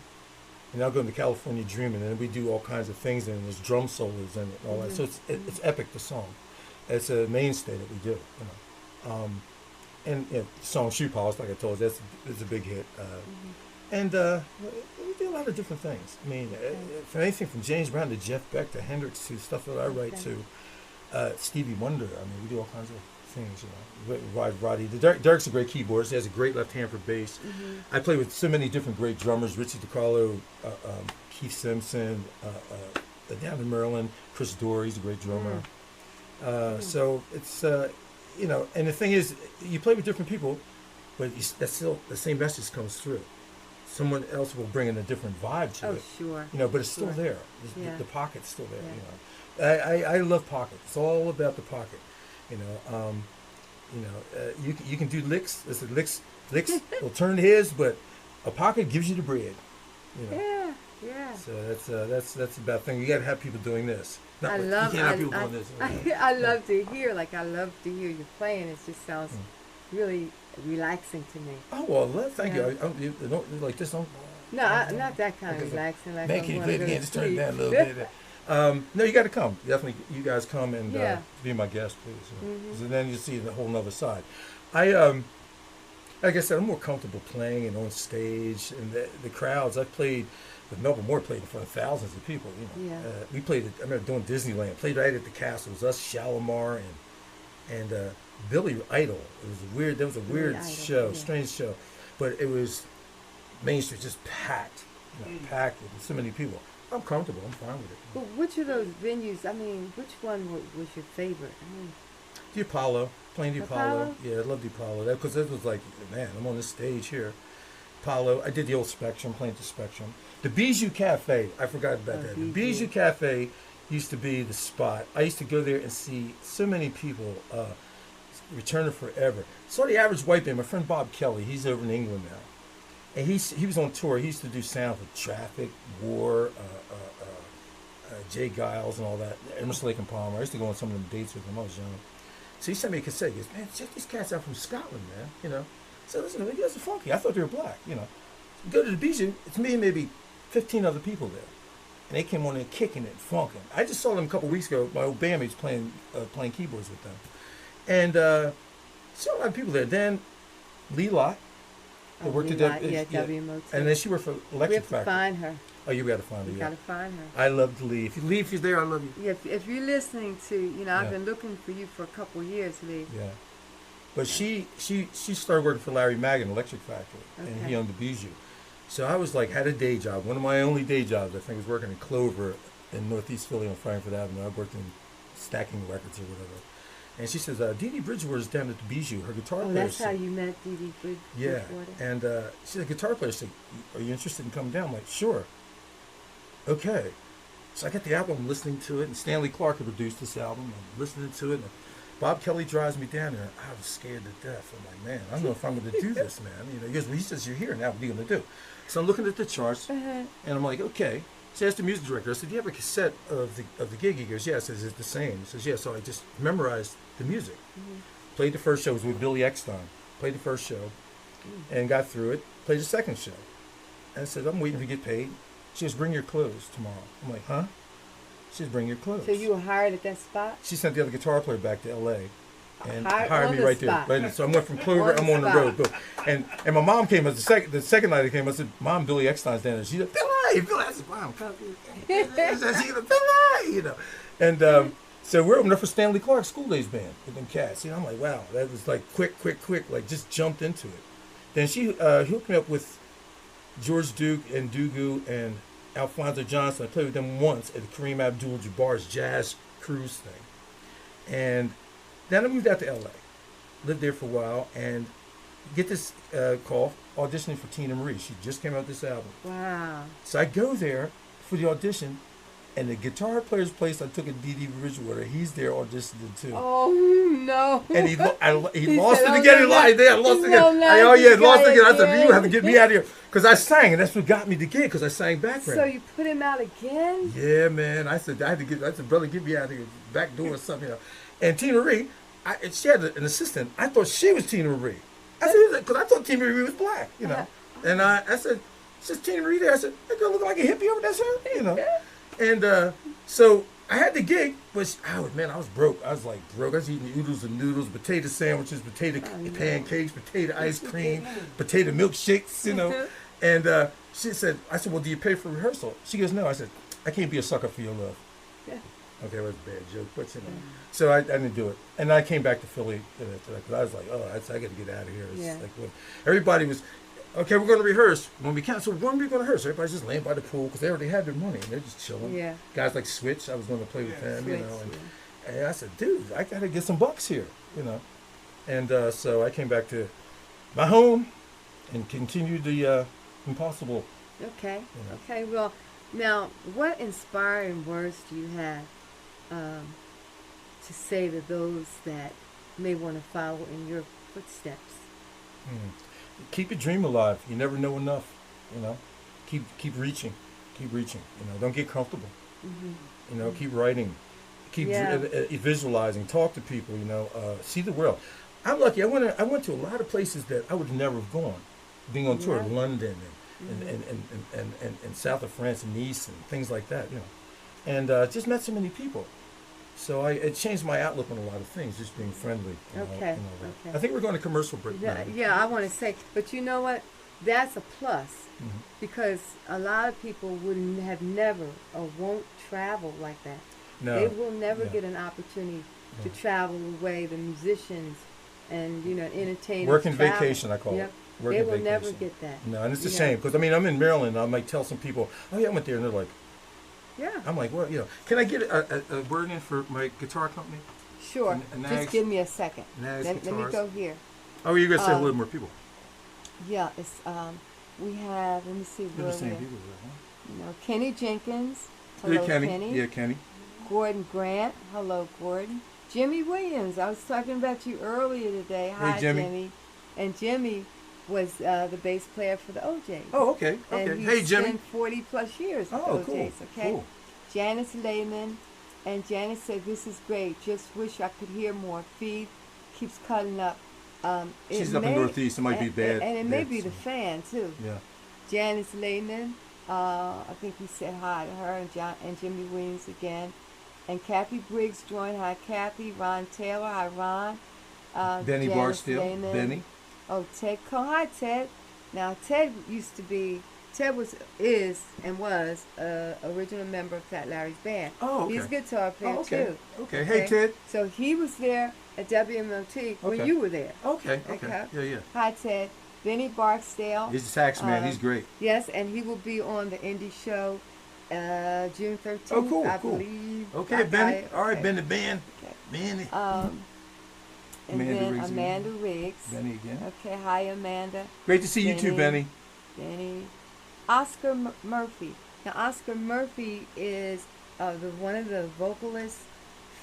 And I'll go into California Dreaming, and we do all kinds of things, and there's drum solos and all that. So it's epic. The song, it's a mainstay that we do. And song Shoe Polish, like I told you, that's a big hit. And we do a lot of different things. I mean, from anything from James Brown to Jeff Beck to Hendrix to stuff that I write to Stevie Wonder. I mean, we do all kinds of things. Roddy. Derek's a great keyboardist. He has a great left hand for bass. I play with so many different great drummers: Richie DiCarlo, Keith Simpson, down in Maryland, Chris Doris, a great drummer. So it's and the thing is, you play with different people, but that's still the same message comes through. Someone else will bring in a different vibe to it. Sure. But it's still there. Yeah. The pocket's still there. Yeah. I love pocket. It's all about the pocket. You can do licks. Listen, licks will turn heads, but a pocket gives you the bread. Yeah. So that's the bad thing. You got to have people doing this. You can't have people doing this. I love to hear you playing. It just sounds really relaxing to me. Oh well, thank you. I don't like this. No, not that kind of relaxing. Like man, can you play it again? Just turn it down a little bit. No, you got to come. Definitely, you guys come and be my guest, please. And then you see the whole nother side. Like I said, I'm more comfortable playing and on stage and the crowds. I've played with Melba Moore, played in front of thousands of people. We played. I remember doing Disneyland. Played right at the castle. It was us, Shalimar, and Billy Idol. It was weird. That was a weird show, strange show, but it was Main Street just packed, packed with so many people. I'm comfortable. I'm fine with it. But which of those venues? I mean, which one was your favorite? The Apollo, playing the Apollo. Apollo? Yeah, I love the Apollo. Because that was like, man, I'm on this stage here. Apollo. I did the old Spectrum, playing the Spectrum. The Bijou Cafe. I forgot about that. The Bijou Cafe used to be the spot. I used to go there and see so many people returning forever. Saw the average white man. My friend Bob Kelly. He's over in England now. And he was on tour. He used to do sound for Traffic, War, Jay Giles and all that. Emerson, Lake and Palmer. I used to go on some of them dates with him. I was young. So he sent me a cassette. He goes, man, check these cats out from Scotland, man. So listen, you guys are funky. I thought they were black, Go to the Bijou. It's me and maybe 15 other people there. and they came on there kicking it, funking. I just saw them a couple weeks ago. My old bandmates playing keyboards with them, and saw a lot of people there. Then Lee Lott, who worked at WMOT. and then she worked for We Electric have to Factory. find her. Oh, you got to find her. We Yeah. got to find her. I love Lee. If you're there, I love you. Yeah, if you're listening to, I've Yeah. been looking for you for a couple of years, Lee. Yeah. But she started working for Larry Magin, Electric Factory, and he Okay. owned the Bijou. So I was like, had a day job. One of my only day jobs, I think, was working in Clover in Northeast Philly on Frankfurt Avenue. I worked in stacking records or whatever. And she says, Dee Dee Bridgewater's down at the Bijou. Her guitar Oh, player. that's how you met Dee Dee Yeah. Bridgewater? And she's a guitar player. She said, are you interested in coming down? I'm like, sure. Okay. So I got the album, listening to it, and Stanley Clark had produced this album. I'm listening to it, and Bob Kelly drives me down there. I was scared to death. I'm like, man, I don't know if I'm going to do this, man. He goes, well, he says, you're here now. What are you going to do? So I'm looking at the charts, and I'm like, okay. So I asked the music director, I said, do you have a cassette of the gig? He goes, yeah. I said, is it the same? He says, yeah. So I just memorized the music. Played the first show. It was with Billy Eckstein. Played the first show and got through it. Played the second show. And I said, I'm waiting to get paid. She goes, bring your clothes tomorrow. I'm like, huh? She says, bring your clothes. So you were hired at that spot? She sent the other guitar player back to L.A. and Hired hired on me the right spot. there. Right, so I went from Clover, On I'm the on the spot. road. Boom. And my mom came, the second night I came, I said, Mom, Billy Eckstein's down there. She said, Billy! I said, Mom, come here. She said, Billy! And so we're opening up for Stanley Clark's School Days Band with them cats. I'm like, wow, that was like quick, like just jumped into it. Then she hooked me up with George Duke and Dugu and Alphonso Johnson. I played with them once at Kareem Abdul-Jabbar's Jazz Cruise thing. And then I moved out to L.A., lived there for a while, and get this call auditioning for Tina Marie. She just came out with this album. Wow. So I go there for the audition, and the guitar player's place I took at Dee Dee Bridgewater, he's there auditioning too. Oh, no. And he lost said, it again. "Oh, He lied there. Lost it again. Oh yeah, lost it again. I said, you have to get me out of here, because I sang, and that's what got me the gig, because I sang background. So you put him out again? Yeah, man. I said, I said, brother, get me out of here, back door or something. And Tina Marie, she had an assistant. I thought she was Tina Marie. I said, because I thought Tina Marie was black, And I said, says Tina Marie there. I said, that girl look like a hippie over there, sir, And so I had the gig, but I was broke. I was like broke. I was eating oodles and noodles, potato sandwiches, potato pancakes, potato ice cream, potato milkshakes, And she said, I said, well, do you pay for rehearsal? She goes, no. I said, I can't be a sucker for your love. Yeah. Okay, that was a bad joke, but So I didn't do it. And I came back to Philly, because I was like, oh, I got to get out of here. It's like when everybody was, okay, we're going to rehearse. When we can't, so when are we going to rehearse? Everybody's just laying by the pool, because they already had their money, and they're just chilling. Yeah. Guys like Switch, I was going to play with them, Switch, And I said, dude, I got to get some bucks here, And so I came back to my home and continued the impossible. Okay. Okay. Well, now, what inspiring words do you have to say to those that may want to follow in your footsteps? Keep your dream alive. You never know enough. Keep reaching. Don't get comfortable. Keep writing. Keep visualizing. Talk to people. See the world. I'm lucky. I went to a lot of places that I would never have gone. Being on tour, London and south of France and Nice and things like that. And just met so many people. So it changed my outlook on a lot of things, just being friendly. Okay. I think we're going to commercial break now. Yeah, I want to say, but you know what? That's a plus, because a lot of people wouldn't have never or won't travel like that. No. They will never get an opportunity to travel the way the musicians and entertainers Working travel. vacation, I call it. They will never get that. No, and it's a shame, because I'm in Maryland. I might tell some people, oh yeah, I went there, and they're like, yeah. I'm like, well, can I get a word in for my guitar company? Sure. Just give me a second. Let me go here. Oh, you're gonna say hello to more people. Yeah, it's we have. Let me see They're where the same we're. people, huh? Kenny Jenkins. Hello, Hey, Kenny. Kenny. Yeah, Kenny. Gordon Grant. Hello, Gordon. Jimmy Williams. I was talking about you earlier today. Hi, Jimmy. And Jimmy was the bass player for the OJs. Oh, okay. And Hey, Jimmy. spent 40 plus years with Oh, OJs. cool. Okay. Cool. Janice Lehman, and Janice said, "This is great. Just wish I could hear more. Feed keeps cutting up." She's up in Northeast. It might be bad. And it may be the fan too. Yeah. Janice Lehman, I think he said hi to her and Jimmy Williams again. And Kathy Briggs joined. Hi, Kathy. Ron Taylor. Hi, Ron. Benny Janice Barksdale. Lehman. Benny. Oh, Ted Cohn. Hi, Ted. Now, Ted is and was original member of Fat Larry's band. Oh, okay. He's a guitar player, okay. too. Okay. Hey, Ted. So he was there at WMLT when Okay. you were there. Okay. Okay. Yeah. Hi, Ted. Benny Barksdale. He's a sax man. He's great. Yes, and he will be on the indie show June 13th, Oh, cool, I cool. believe. Okay, Benny. All right, okay. Benny, Ben. Okay. Benny. And Amanda then Riggs Amanda Riggs. Benny again. Okay, hi, Amanda. Great to see you too, Benny. Benny. Oscar Murphy. Now, Oscar Murphy is one of the vocalists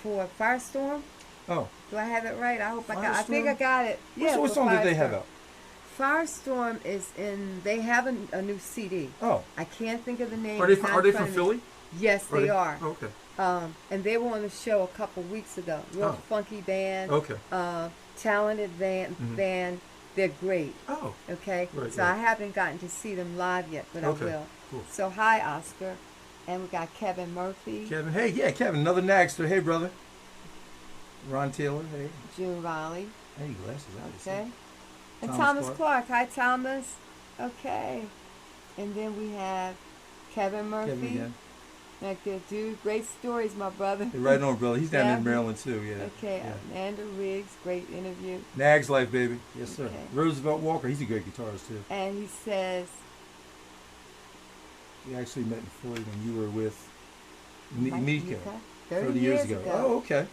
for Firestorm. Oh. Do I have it right? I hope I think Firestorm? I got it. Yeah. What song did they have out? Firestorm is in. They have a new CD. Oh. I can't think of the name. Are they from Philly? Yes, they are. Oh, okay. And they were on the show a couple weeks ago. Real funky band. Okay. Talented band. They're great. Oh. Okay. Right, So right. I haven't gotten to see them live yet, but Okay, I will. cool. So hi, Oscar, and we got Kevin Murphy. Kevin. Hey, yeah, Kevin. Another Nagster. Hey, brother. Ron Taylor. Hey. June Riley. Hey, glasses. Okay. And Thomas Thomas Clark. Hi, Thomas. Okay. And then we have Kevin Murphy. Kevin again. That good dude. Great stories, my brother. Hey, right on, brother. He's down Yeah. in Maryland too. Yeah. Okay. Yeah. Amanda Riggs. Great interview. Nags Life, baby. Yes, sir. Okay. Roosevelt Walker. He's a great guitarist too. And he says, We actually met in Philly when you were with Mike Mika. Mika, 30 years ago. Oh, okay.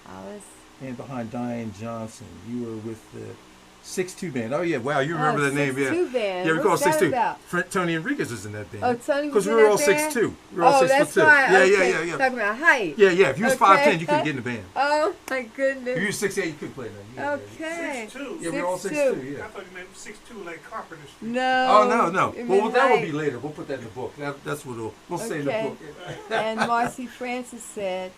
I was. And behind Diane Johnson, you were with the 6'2" band. Oh yeah, wow, you remember that name? Yeah. 6'2" band. Yeah, we call it What's that 6'2". about? Tony Enriquez was in that band. Oh, Tony was because in we were that all band? 6'2". We were all 6'2". That's right. Yeah, Okay. yeah. Talking about height. Yeah. If you was Okay. 5'10", you couldn't get in the band. Oh my If goodness. you was 6'8", you couldn't play that. Yeah, Okay. 6'2". Yeah, we were all 6'2". I Yeah. thought you meant 6'2" like Carpenter Street. No. Oh no. it Well, was that will height. be later. We'll put that in the book. That's what we'll say in the Okay. book. And Marcy Francis said,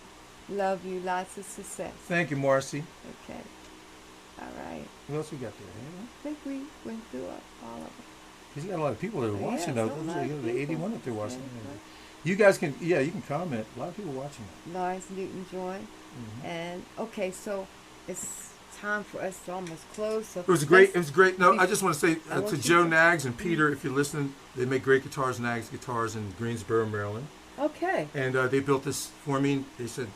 "Love you, lots of success." Thank you, Marcy. Okay. All right. What else we got there? I think we went through all of them. He's got a lot of people that are Yeah, watching. so Though. a lot There's of like people. 81 up there watching. Yeah. You guys can, you can comment. A lot of people watching it. Lawrence Newton-Joy. And okay, so it's time for us to almost close. So It was great. No, I just want to say I want to you Joe to- Nags and Peter, if you're listening, they make great guitars, Nags guitars in Greensboro, Maryland. Okay. And they built this for me. They said,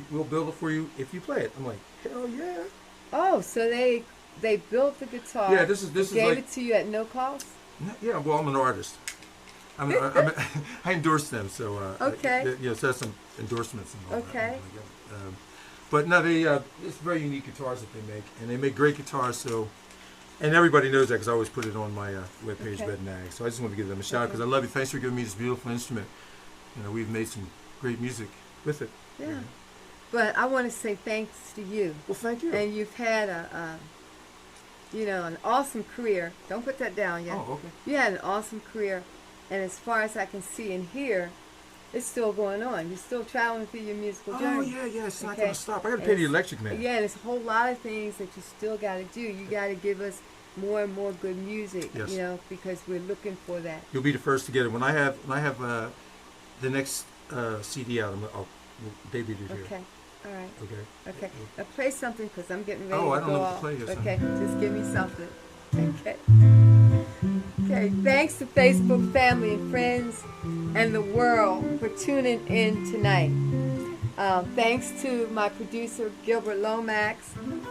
we'll build it for you if you play it. I'm like, hell yeah. Oh, so they built the guitar. Yeah, this is gave like, it to you at no cost. yeah. Well, I'm an artist. I endorse them, so Okay. so that's some endorsements and all Okay. that. But no, it's very unique guitars that they make, and they make great guitars. So, and everybody knows that because I always put it on my webpage, Okay. Red Nag. So I just want to give them a shout out because I love you. Thanks for giving me this beautiful instrument. We've made some great music with it. Yeah. But I want to say thanks to you. Well, thank you. And you've had an awesome career. Don't put that down yet. Oh, okay. You had an awesome career, and as far as I can see and hear, it's still going on. You're still traveling through your musical Oh, journey. yeah. It's not Okay. going to stop. I got to pay the It's- electric man. Yeah, and there's a whole lot of things that you still got to do. You got to give us more and more good music. Yes. Because we're looking for that. You'll be the first to get it. When I have the next CD out, we'll debut it here. Okay. All right. Okay. Okay. Now play something because I'm getting ready Oh, I to don't go know what to off. play or something. Okay. Just give me something. Okay. Okay. Thanks to Facebook family and friends and the world for tuning in tonight. Thanks to my producer Gilbert Lomax,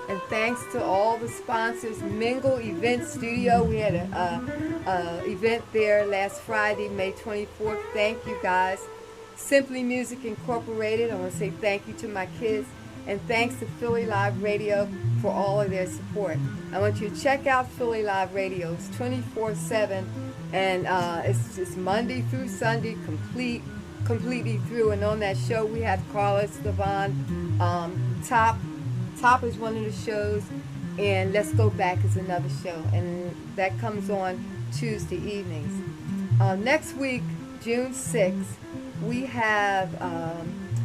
and thanks to all the sponsors. Mingle Event Studio. We had a event there last Friday, May 24th. Thank you guys. Simply Music Incorporated. I want to say thank you to my kids, and thanks to Philly Live Radio for all of their support. I want you to check out Philly Live Radio. It's 24/7, and it's Monday through Sunday, completely through. And on that show, we have Carlos Levon. Top is one of the shows, and Let's Go Back is another show, and that comes on Tuesday evenings. Next week, June 6th, we have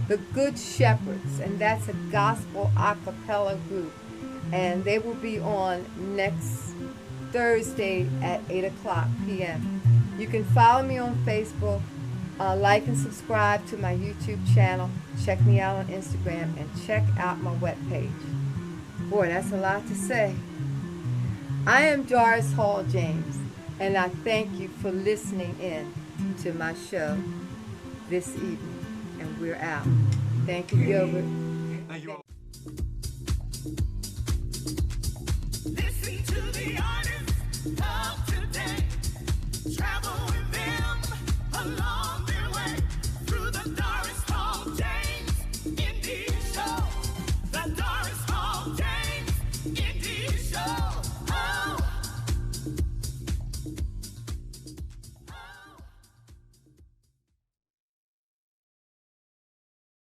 the Good Shepherds, and that's a gospel a cappella group, and they will be on next Thursday at 8 o'clock p.m. You can follow me on Facebook, like and subscribe to my YouTube channel, check me out on Instagram, and check out my webpage. Boy, that's a lot to say. I am Doris Hall James, and I thank you for listening in to my show this evening. And we're out. Thank you, Gilbert. Thank you all.